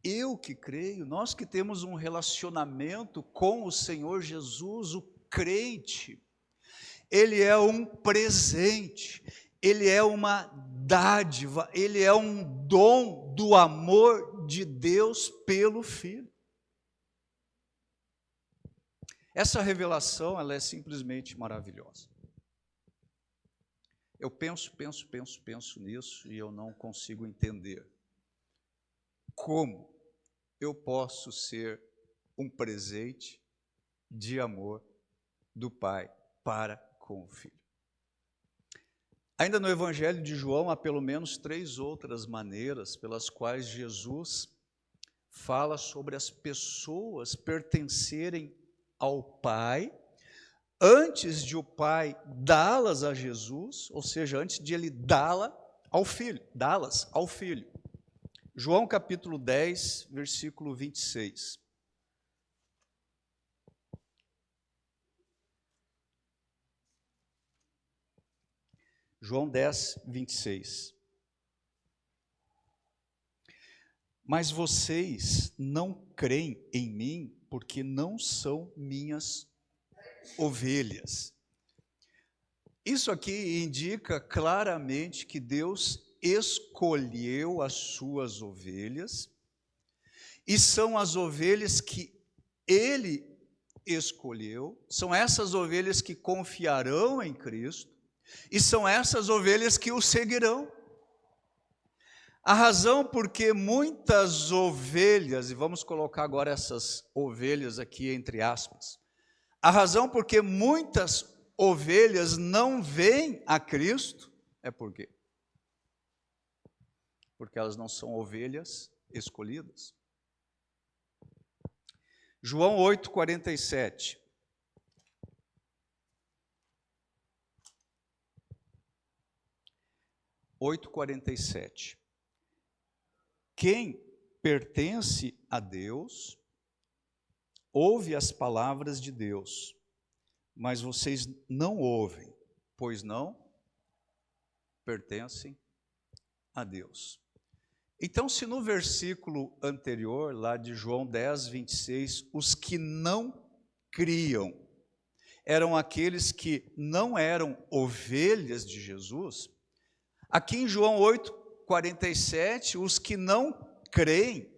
eu que creio, nós que temos um relacionamento com o Senhor Jesus, o crente, ele é um presente, ele é uma dádiva, ele é um dom do amor de Deus pelo Filho. Essa revelação, ela é simplesmente maravilhosa. Eu penso nisso e eu não consigo entender como eu posso ser um presente de amor do Pai para com o Filho. Ainda no Evangelho de João, há pelo menos 3 outras maneiras pelas quais Jesus fala sobre as pessoas pertencerem ao Pai, antes de o Pai dá-las a Jesus, ou seja, antes de ele dá-las ao Filho. João capítulo 10, versículo 26. João 10, 26. Mas vocês não creem em mim porque não são minhas ovelhas. Isso aqui indica claramente que Deus escolheu as suas ovelhas, e são as ovelhas que Ele escolheu, são essas ovelhas que confiarão em Cristo, e são essas ovelhas que o seguirão. A razão porque muitas ovelhas, e vamos colocar agora essas ovelhas aqui entre aspas, a razão porque muitas ovelhas não vêm a Cristo é por quê? Porque elas não são ovelhas escolhidas. João 8,47. Quem pertence a Deus, ouve as palavras de Deus, mas vocês não ouvem, pois não pertencem a Deus. Então, se no versículo anterior, lá de João 10, 26, os que não criam eram aqueles que não eram ovelhas de Jesus, aqui em João 8, 47, os que não creem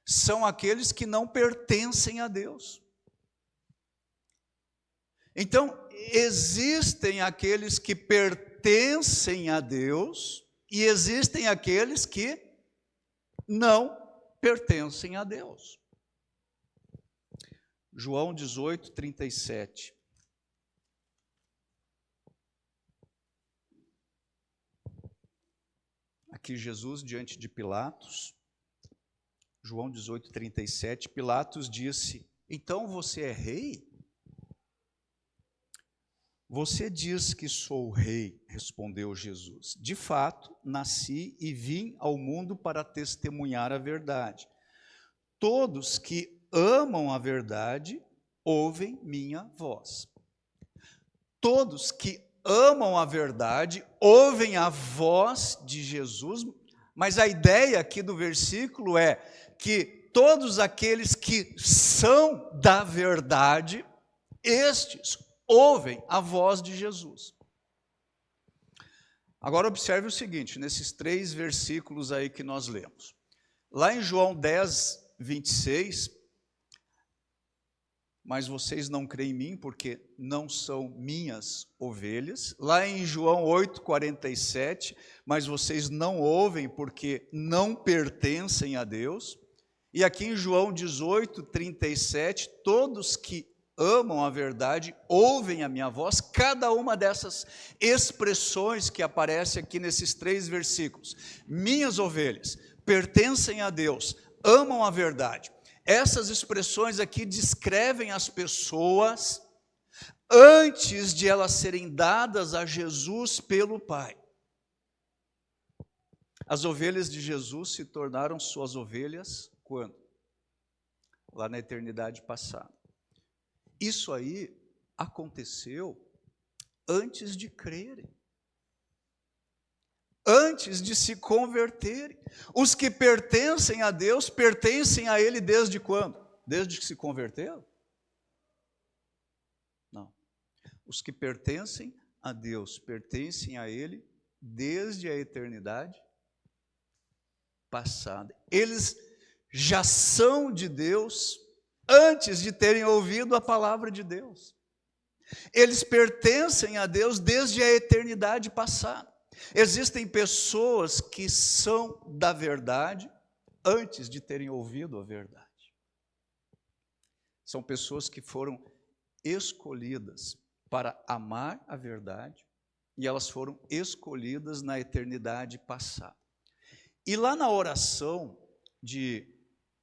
são aqueles que não pertencem a Deus. Então, existem aqueles que pertencem a Deus e existem aqueles que não pertencem a Deus. João 18, 37. Aqui Jesus diante de Pilatos, João 18, 37, Pilatos disse: então você é rei? Você diz que sou rei, respondeu Jesus. De fato, nasci e vim ao mundo para testemunhar a verdade. Todos que amam a verdade ouvem minha voz. Todos que amam a verdade ouvem a voz de Jesus, mas a ideia aqui do versículo é que todos aqueles que são da verdade, estes ouvem a voz de Jesus. Agora observe o seguinte, nesses 3 versículos aí que nós lemos. Lá em João 10, 26, mas vocês não creem em mim porque não são minhas ovelhas. Lá em João 8, 47, mas vocês não ouvem porque não pertencem a Deus. E aqui em João 18, 37, todos que amam a verdade ouvem a minha voz. Cada uma dessas expressões que aparece aqui nesses 3 versículos. Minhas ovelhas pertencem a Deus, amam a verdade. Essas expressões aqui descrevem as pessoas antes de elas serem dadas a Jesus pelo Pai. As ovelhas de Jesus se tornaram suas ovelhas quando? Lá na eternidade passada. Isso aí aconteceu antes de crerem. Antes de se converterem. Os que pertencem a Deus, pertencem a Ele desde quando? Desde que se converteram? Não. Os que pertencem a Deus, pertencem a Ele desde a eternidade passada. Eles já são de Deus antes de terem ouvido a palavra de Deus. Eles pertencem a Deus desde a eternidade passada. Existem pessoas que são da verdade antes de terem ouvido a verdade. São pessoas que foram escolhidas para amar a verdade e elas foram escolhidas na eternidade passada. E lá na oração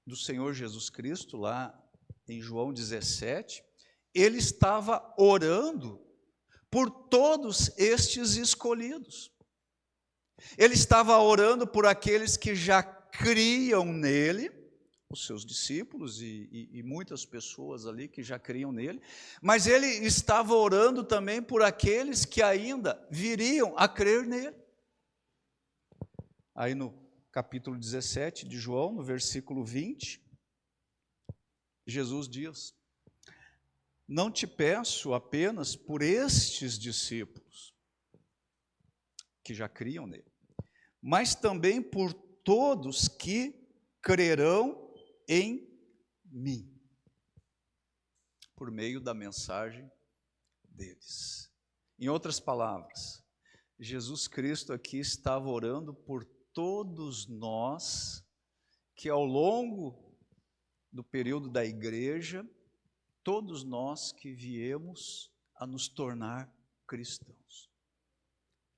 do Senhor Jesus Cristo, lá em João 17, ele estava orando por todos estes escolhidos. Ele estava orando por aqueles que já criam nele, os seus discípulos e muitas pessoas ali que já criam nele, mas ele estava orando também por aqueles que ainda viriam a crer nele. Aí no capítulo 17 de João, no versículo 20, Jesus diz: não te peço apenas por estes discípulos que já criam nele, mas também por todos que crerão em mim, por meio da mensagem deles. Em outras palavras, Jesus Cristo aqui estava orando por todos nós que ao longo do período da igreja, todos nós que viemos a nos tornar cristãos.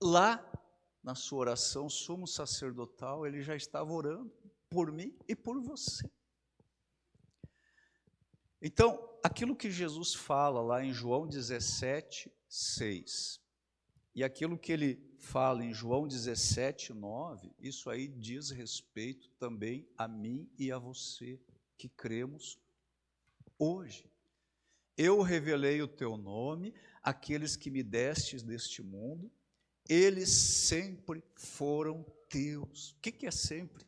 Lá, na sua oração sumo sacerdotal, ele já estava orando por mim e por você. Então, aquilo que Jesus fala lá em João 17, 6, e aquilo que ele fala em João 17, 9, isso aí diz respeito também a mim e a você, que cremos hoje. Eu revelei o teu nome àqueles que me destes deste mundo, eles sempre foram teus. O que é sempre?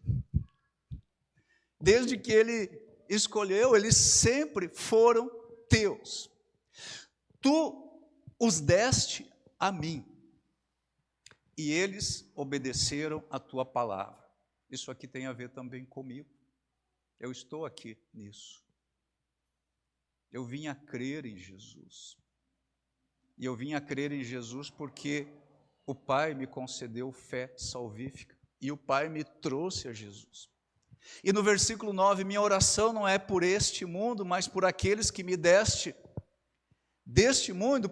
Desde que ele escolheu, eles sempre foram teus. Tu os deste a mim, e eles obedeceram a tua palavra. Isso aqui tem a ver também comigo. Eu estou aqui nisso. Eu vim a crer em Jesus. E eu vim a crer em Jesus porque o Pai me concedeu fé salvífica, e o Pai me trouxe a Jesus. E no versículo 9, minha oração não é por este mundo, mas por aqueles que me deste deste mundo,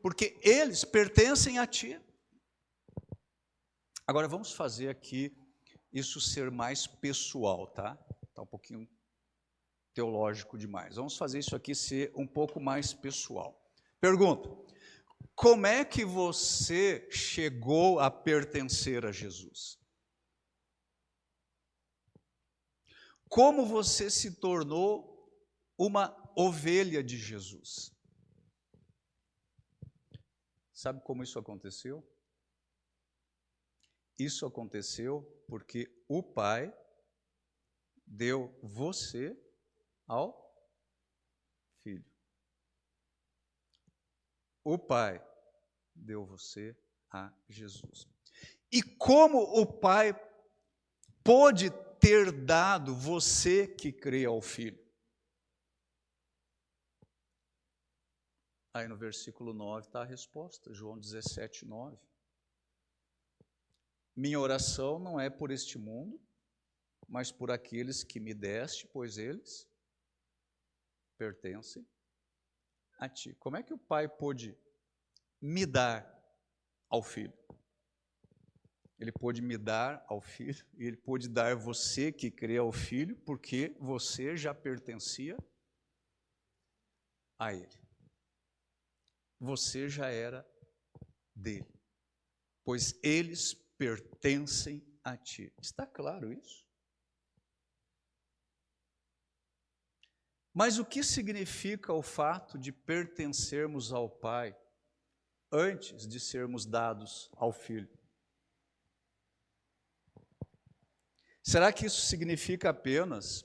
porque eles pertencem a ti. Agora vamos fazer aqui isso ser mais pessoal, tá? Está um pouquinho teológico demais. Vamos fazer isso aqui ser um pouco mais pessoal. Pergunta: como é que você chegou a pertencer a Jesus? Como você se tornou uma ovelha de Jesus? Sabe como isso aconteceu? Isso aconteceu porque o Pai deu você ao Filho. O Pai deu você a Jesus. E como o Pai pôde ter dado você que crê ao Filho? Aí no versículo 9 está a resposta, João 17, 9. Minha oração não é por este mundo, mas por aqueles que me deste, pois eles pertencem a ti. Como é que o Pai pôde me dar ao Filho? Ele pôde me dar ao Filho, e Ele pôde dar você que crê ao Filho, porque você já pertencia a Ele. Você já era dele, pois eles pertencem a ti. Está claro isso? Mas o que significa o fato de pertencermos ao Pai antes de sermos dados ao Filho? Será que isso significa apenas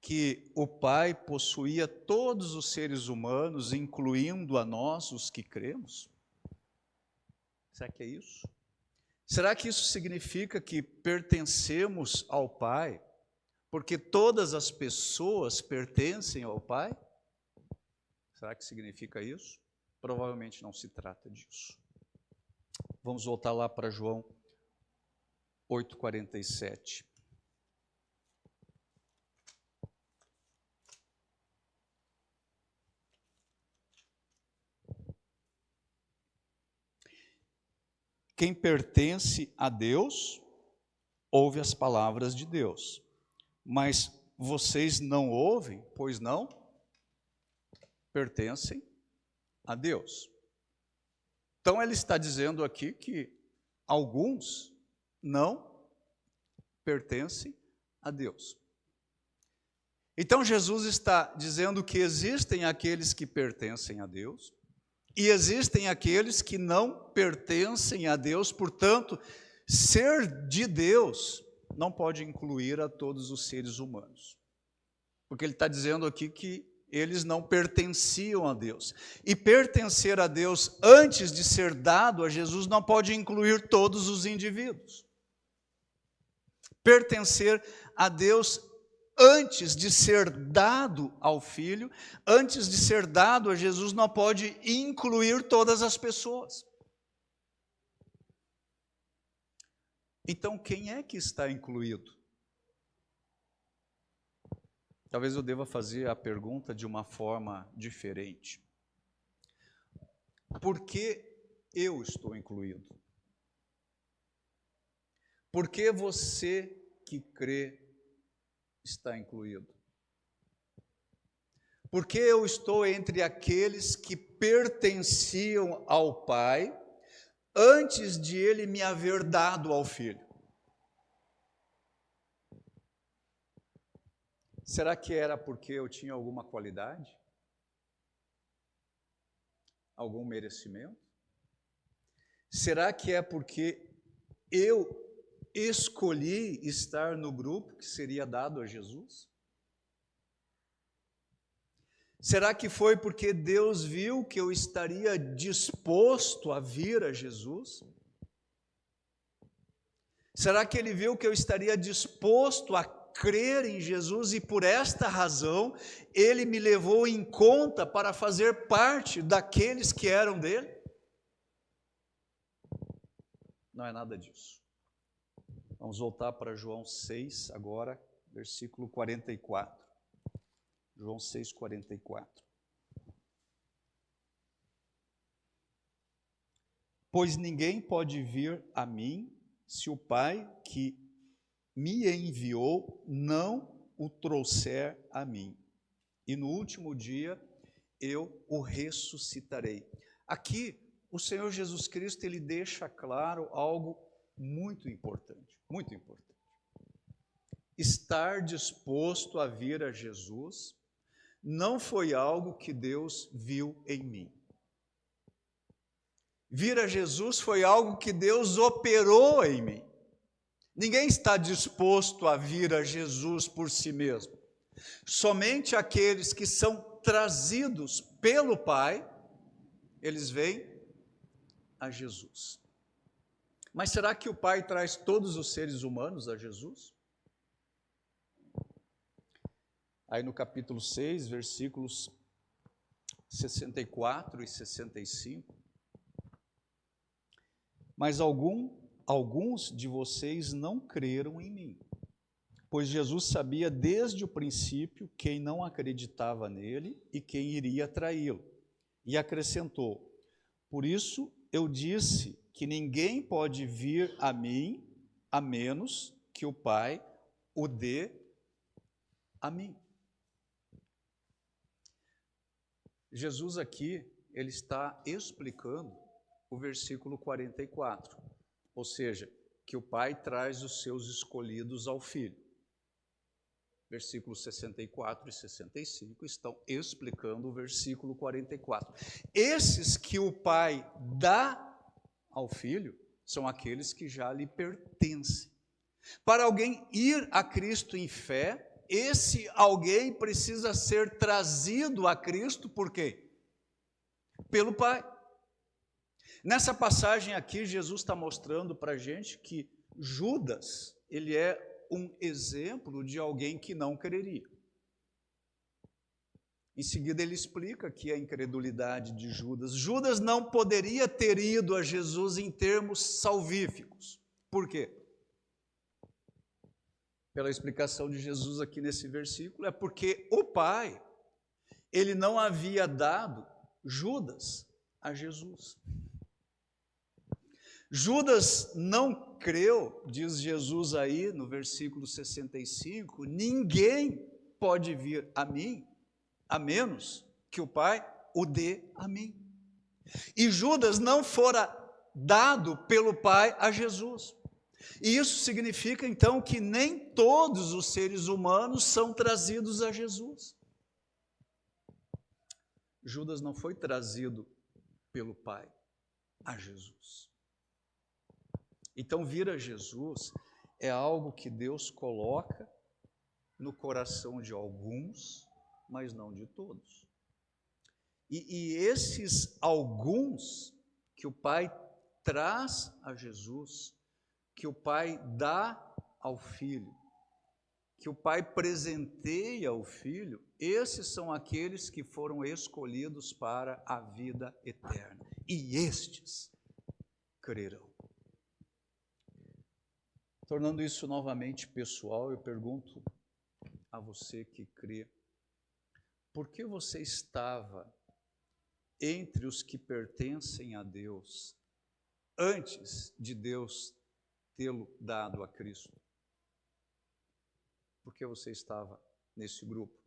que o Pai possuía todos os seres humanos, incluindo a nós, os que cremos? Será que é isso? Será que isso significa que pertencemos ao Pai porque todas as pessoas pertencem ao Pai? Será que significa isso? Provavelmente não se trata disso. Vamos voltar lá para João 8,47. Quem pertence a Deus, ouve as palavras de Deus. Mas vocês não ouvem, pois não pertencem a Deus. Então ele está dizendo aqui que alguns não pertencem a Deus. Então Jesus está dizendo que existem aqueles que pertencem a Deus e existem aqueles que não pertencem a Deus, portanto, ser de Deus não pode incluir a todos os seres humanos. Porque ele está dizendo aqui que eles não pertenciam a Deus. E pertencer a Deus antes de ser dado a Jesus não pode incluir todos os indivíduos. Pertencer a Deus antes de ser dado ao Filho, antes de ser dado a Jesus, não pode incluir todas as pessoas. Então, quem é que está incluído? Talvez eu deva fazer a pergunta de uma forma diferente. Por que eu estou incluído? Por que você que crê está incluído? Por que eu estou entre aqueles que pertenciam ao Pai antes de Ele me haver dado ao Filho? Será que era porque eu tinha alguma qualidade? Algum merecimento? Será que é porque eu escolhi estar no grupo que seria dado a Jesus? Será que foi porque Deus viu que eu estaria disposto a vir a Jesus? Será que Ele viu que eu estaria disposto a crer em Jesus e por esta razão Ele me levou em conta para fazer parte daqueles que eram dele? Não é nada disso. Vamos voltar para João 6 agora, versículo 44. João 6, 44. Pois ninguém pode vir a mim se o Pai que me enviou não o trouxer a mim. E no último dia eu o ressuscitarei. Aqui o Senhor Jesus Cristo ele deixa claro algo muito importante, muito importante. Estar disposto a vir a Jesus não foi algo que Deus viu em mim. Vir a Jesus foi algo que Deus operou em mim. Ninguém está disposto a vir a Jesus por si mesmo. Somente aqueles que são trazidos pelo Pai, eles vêm a Jesus. Mas será que o Pai traz todos os seres humanos a Jesus? Aí no capítulo 6, versículos 64 e 65. Mas alguns de vocês não creram em mim, pois Jesus sabia desde o princípio quem não acreditava nele e quem iria traí-lo. E acrescentou: por isso eu disse que ninguém pode vir a mim, a menos que o Pai o dê a mim. Jesus aqui, ele está explicando o versículo 44, ou seja, que o Pai traz os seus escolhidos ao Filho. Versículos 64 e 65 estão explicando o versículo 44. Esses que o Pai dá ao Filho são aqueles que já lhe pertencem. Para alguém ir a Cristo em fé, esse alguém precisa ser trazido a Cristo, por quê? Pelo Pai. Nessa passagem aqui, Jesus está mostrando para a gente que Judas, ele é um exemplo de alguém que não creria. Em seguida ele explica aqui a incredulidade de Judas. Judas não poderia ter ido a Jesus em termos salvíficos. Por quê? Pela explicação de Jesus aqui nesse versículo, é porque o Pai, ele não havia dado Judas a Jesus. Judas não creu, diz Jesus aí no versículo 65, ninguém pode vir a mim, a menos que o Pai o dê a mim. E Judas não fora dado pelo Pai a Jesus. E isso significa, então, que nem todos os seres humanos são trazidos a Jesus. Judas não foi trazido pelo Pai a Jesus. Então, vir a Jesus é algo que Deus coloca no coração de alguns, mas não de todos. E esses alguns que o Pai traz a Jesus, que o Pai dá ao Filho, que o Pai presenteia ao Filho, esses são aqueles que foram escolhidos para a vida eterna. E estes crerão. Tornando isso novamente pessoal, eu pergunto a você que crê, por que você estava entre os que pertencem a Deus antes de Deus tê-lo dado a Cristo? Por que você estava nesse grupo?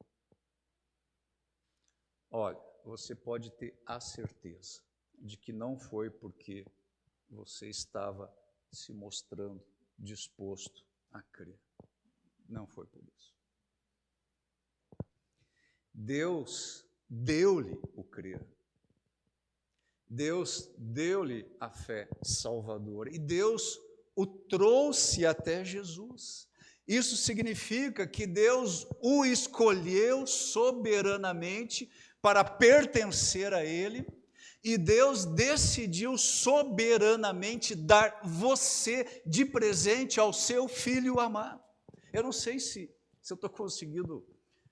Olha, você pode ter a certeza de que não foi porque você estava se mostrando disposto a crer. Não foi por isso. Deus deu-lhe o crer. Deus deu-lhe a fé salvadora. E Deus o trouxe até Jesus. Isso significa que Deus o escolheu soberanamente para pertencer a Ele, e Deus decidiu soberanamente dar você de presente ao seu Filho amado. Eu não sei se eu estou conseguindo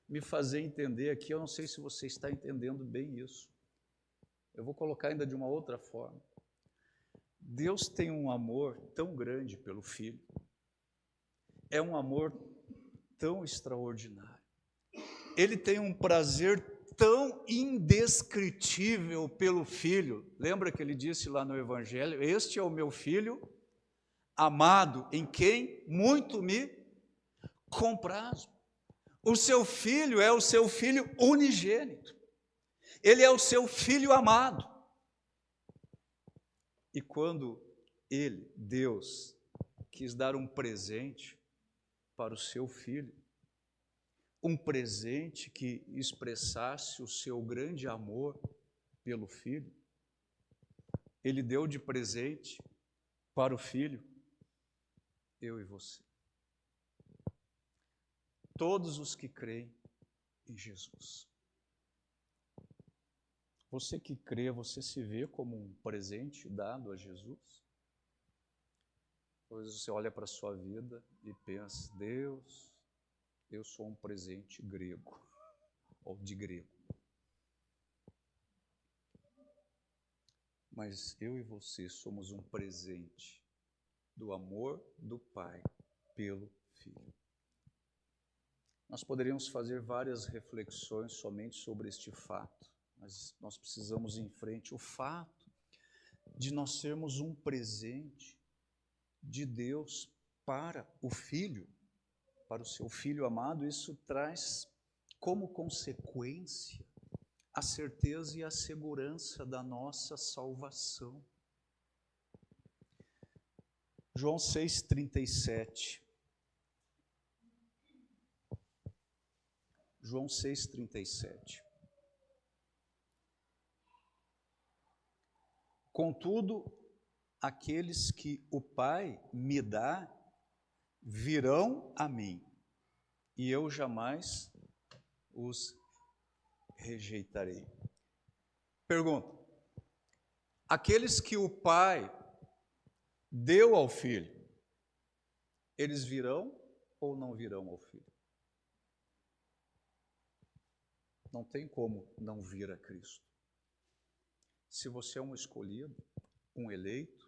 me fazer entender aqui, eu não sei se você está entendendo bem isso. Eu vou colocar ainda de uma outra forma. Deus tem um amor tão grande pelo Filho, é um amor tão extraordinário, Ele tem um prazer tão indescritível pelo Filho. Lembra que ele disse lá no Evangelho, este é o meu Filho amado, em quem muito me comprazo. O seu Filho é o seu Filho unigênito, ele é o seu Filho amado. E quando ele, Deus, quis dar um presente para o seu Filho, um presente que expressasse o seu grande amor pelo Filho, Ele deu de presente para o Filho eu e você. Todos os que creem em Jesus. Você que crê, você se vê como um presente dado a Jesus? Às vezes você olha para a sua vida e pensa, Deus, eu sou um presente grego, ou de grego. Mas eu e você somos um presente do amor do Pai pelo Filho. Nós poderíamos fazer várias reflexões somente sobre este fato, mas nós precisamos ir em frente. O fato de nós sermos um presente de Deus para o Filho, para o seu Filho amado, isso traz como consequência a certeza e a segurança da nossa salvação. João 6,37. João 6,37. Contudo, aqueles que o Pai me dá, virão a mim, e eu jamais os rejeitarei. Pergunta: aqueles que o Pai deu ao Filho, eles virão ou não virão ao Filho? Não tem como não vir a Cristo. Se você é um escolhido, um eleito,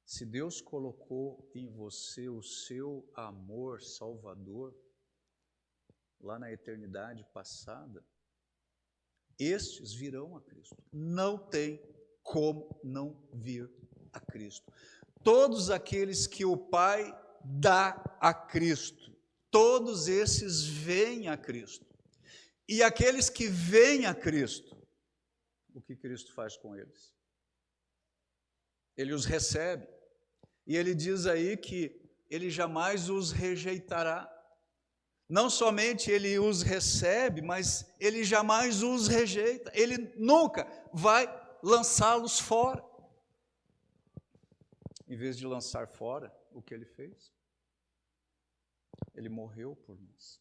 se Deus colocou em você o seu amor salvador, lá na eternidade passada, estes virão a Cristo. Não tem como não vir a Cristo. Todos aqueles que o Pai dá a Cristo, todos esses vêm a Cristo. E aqueles que vêm a Cristo, o que Cristo faz com eles? Ele os recebe. E ele diz aí que ele jamais os rejeitará. Não somente ele os recebe, mas ele jamais os rejeita. Ele nunca vai lançá-los fora. Em vez de lançar fora, o que ele fez? Ele morreu por nós.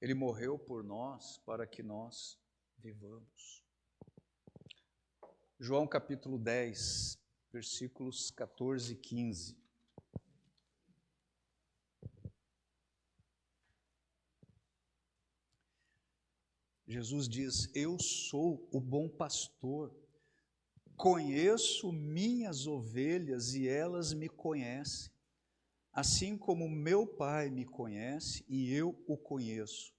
Ele morreu por nós para que nós vivamos. João capítulo 10, versículos 14 e 15. Jesus diz: eu sou o bom pastor, conheço minhas ovelhas e elas me conhecem, assim como meu Pai me conhece e eu o conheço,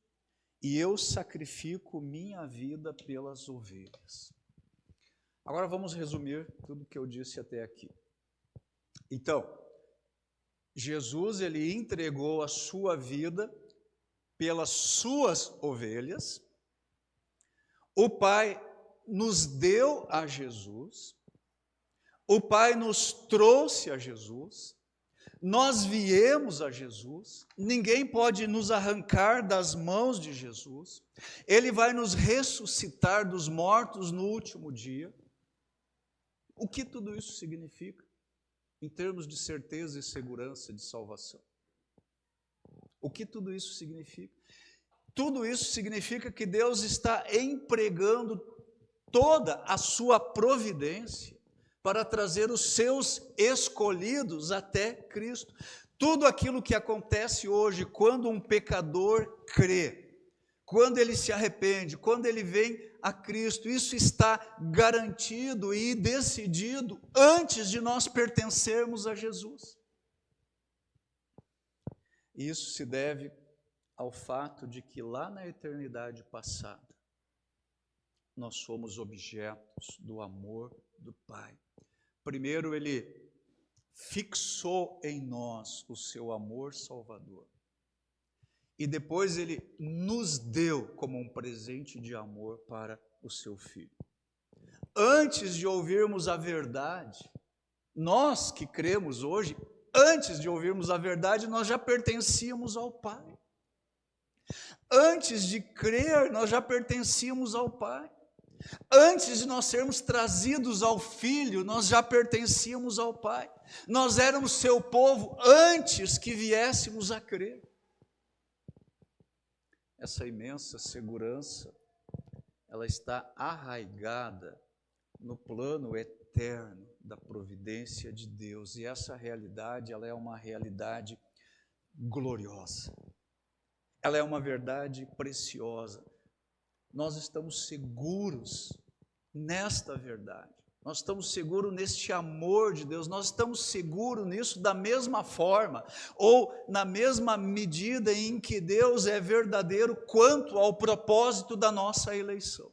e eu sacrifico minha vida pelas ovelhas. Agora vamos resumir tudo o que eu disse até aqui. Então, Jesus, ele entregou a sua vida pelas suas ovelhas. O Pai nos deu a Jesus, o Pai nos trouxe a Jesus, nós viemos a Jesus, ninguém pode nos arrancar das mãos de Jesus, Ele vai nos ressuscitar dos mortos no último dia. O que tudo isso significa em termos de certeza e segurança de salvação? O que tudo isso significa? Tudo isso significa que Deus está empregando toda a sua providência para trazer os seus escolhidos até Cristo. Tudo aquilo que acontece hoje, quando um pecador crê, quando ele se arrepende, quando ele vem a Cristo, isso está garantido e decidido antes de nós pertencermos a Jesus. Isso se deve ao fato de que lá na eternidade passada, nós somos objetos do amor do Pai. Primeiro, Ele fixou em nós o seu amor salvador. E depois Ele nos deu como um presente de amor para o seu Filho. Antes de ouvirmos a verdade, nós que cremos hoje, antes de ouvirmos a verdade, nós já pertencíamos ao Pai. Antes de crer, nós já pertencíamos ao Pai. Antes de nós sermos trazidos ao Filho, nós já pertencíamos ao Pai. Nós éramos seu povo antes que viéssemos a crer. Essa imensa segurança, ela está arraigada no plano eterno da providência de Deus. E essa realidade, ela é uma realidade gloriosa. Ela é uma verdade preciosa. Nós estamos seguros nesta verdade. Nós estamos seguros neste amor de Deus. Nós estamos seguros nisso da mesma forma, ou na mesma medida em que Deus é verdadeiro quanto ao propósito da nossa eleição.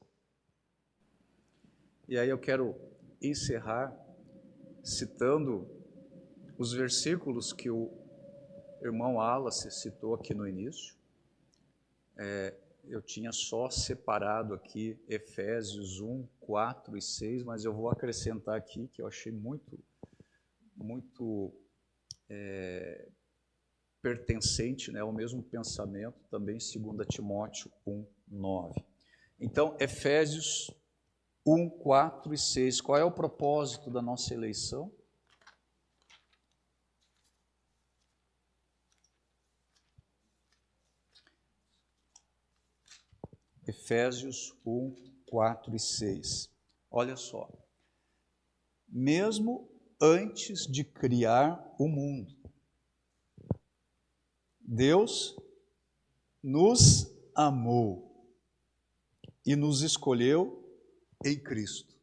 E aí eu quero encerrar citando os versículos que o irmão Wallace citou aqui no início. Eu tinha só separado aqui Efésios 1, 4 e 6, mas eu vou acrescentar aqui, que eu achei muito pertencente, né, ao mesmo pensamento, também 2 Timóteo 1, 9. Então, Efésios 1, 4 e 6, qual é o propósito da nossa eleição? Efésios 1, 4 e 6. Olha só. Mesmo antes de criar o mundo, Deus nos amou e nos escolheu em Cristo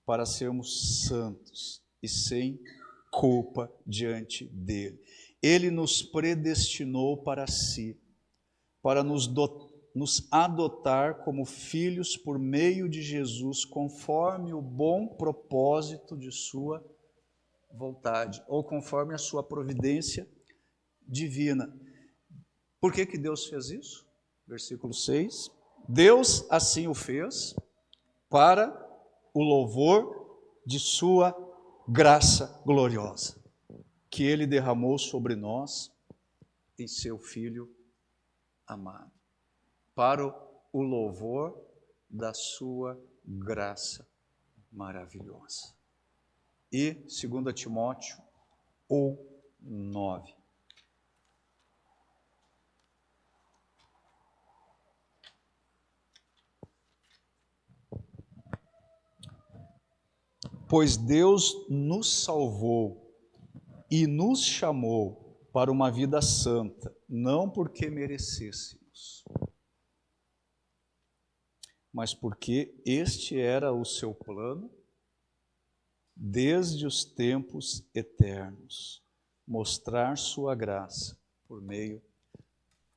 para sermos santos e sem culpa diante dele. Ele nos predestinou para si, para nos adotar como filhos por meio de Jesus, conforme o bom propósito de sua vontade, ou conforme a sua providência divina. Por que Deus fez isso? Versículo 6. Deus assim o fez para o louvor de sua graça gloriosa, que Ele derramou sobre nós em seu Filho amado, para o louvor da sua graça maravilhosa. E 2 Timóteo 1:9. Pois Deus nos salvou e nos chamou para uma vida santa, não porque merecêssemos, mas porque este era o seu plano desde os tempos eternos, mostrar sua graça por meio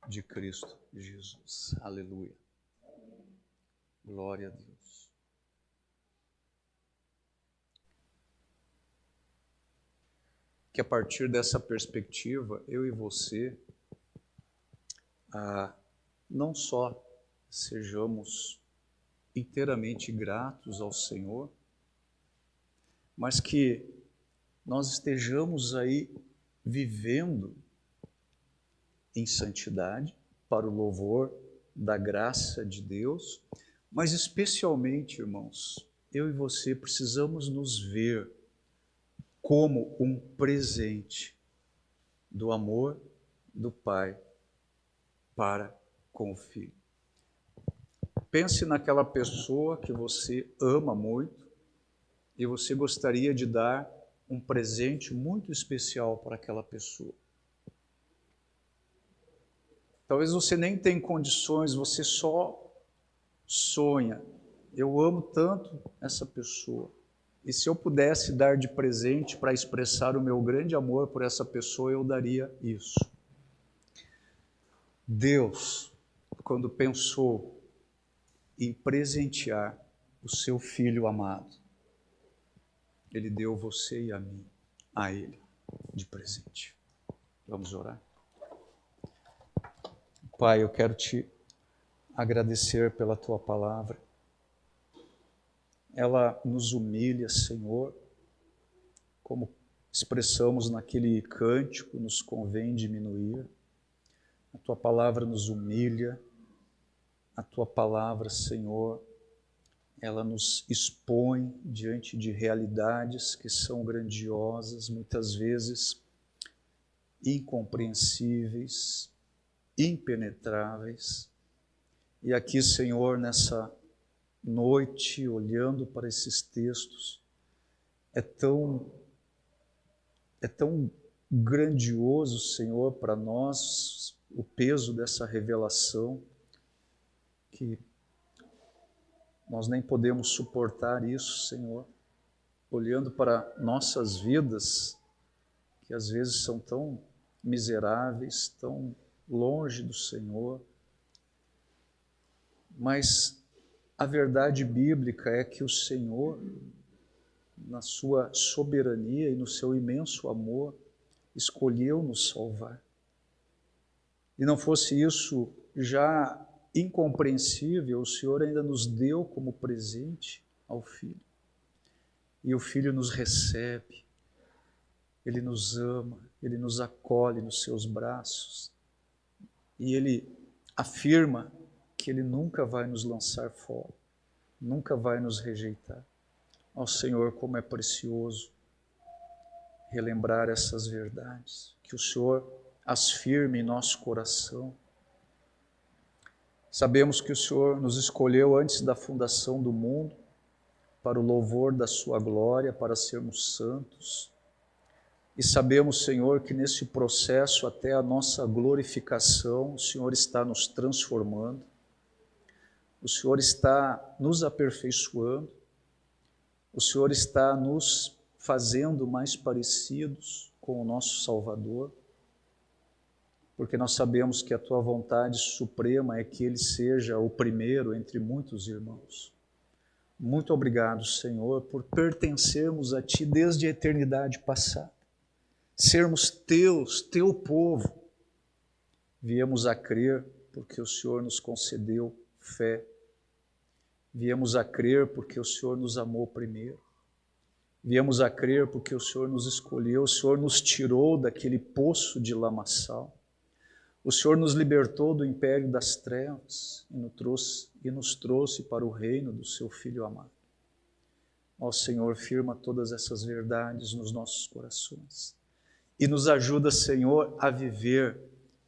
de Cristo Jesus. Aleluia. Glória a Deus. Que a partir dessa perspectiva, eu e você, não só sejamos inteiramente gratos ao Senhor, mas que nós estejamos aí vivendo em santidade para o louvor da graça de Deus, mas especialmente, irmãos, eu e você precisamos nos ver como um presente do amor do Pai para com o Filho. Pense naquela pessoa que você ama muito e você gostaria de dar um presente muito especial para aquela pessoa. Talvez você nem tenha condições, você só sonha. Eu amo tanto essa pessoa. E se eu pudesse dar de presente para expressar o meu grande amor por essa pessoa, eu daria isso. Deus, quando pensou em presentear o seu Filho amado, Ele deu você e a mim, a Ele, de presente. Vamos orar? Pai, eu quero te agradecer pela Tua palavra. Ela nos humilha, Senhor, como expressamos naquele cântico, nos convém diminuir. A Tua palavra nos humilha, a Tua palavra, Senhor, ela nos expõe diante de realidades que são grandiosas, muitas vezes incompreensíveis, impenetráveis. E aqui, Senhor, nessa noite, olhando para esses textos, é tão grandioso, Senhor, para nós, o peso dessa revelação, que nós nem podemos suportar isso, Senhor, olhando para nossas vidas, que às vezes são tão miseráveis, tão longe do Senhor. Mas a verdade bíblica é que o Senhor, na sua soberania e no seu imenso amor, escolheu nos salvar. E não fosse isso já incompreensível, o Senhor ainda nos deu como presente ao Filho. E o Filho nos recebe, Ele nos ama, Ele nos acolhe nos seus braços. E Ele afirma que Ele nunca vai nos lançar fora, nunca vai nos rejeitar. Ó Senhor, como é precioso relembrar essas verdades, que o Senhor as firme em nosso coração. Sabemos que o Senhor nos escolheu antes da fundação do mundo, para o louvor da sua glória, para sermos santos. E sabemos, Senhor, que nesse processo até a nossa glorificação, o Senhor está nos transformando. O Senhor está nos aperfeiçoando, o Senhor está nos fazendo mais parecidos com o nosso Salvador, porque nós sabemos que a Tua vontade suprema é que Ele seja o primeiro entre muitos irmãos. Muito obrigado, Senhor, por pertencermos a Ti desde a eternidade passada, sermos Teu povo. Viemos a crer porque o Senhor nos concedeu fé. Viemos a crer porque o Senhor nos amou primeiro. Viemos a crer porque o Senhor nos escolheu, o Senhor nos tirou daquele poço de lamaçal. O Senhor nos libertou do império das trevas e nos trouxe para o reino do seu Filho amado. Ó Senhor, firma todas essas verdades nos nossos corações e nos ajuda, Senhor, a viver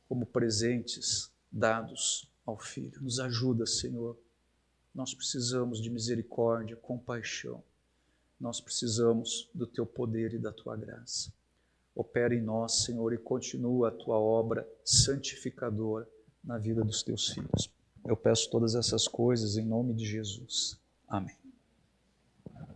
como presentes dados ao Filho. Nos ajuda, Senhor. Nós precisamos de misericórdia, compaixão. Nós precisamos do Teu poder e da Tua graça. Opera em nós, Senhor, e continua a Tua obra santificadora na vida dos Teus filhos. Eu peço todas essas coisas em nome de Jesus. Amém.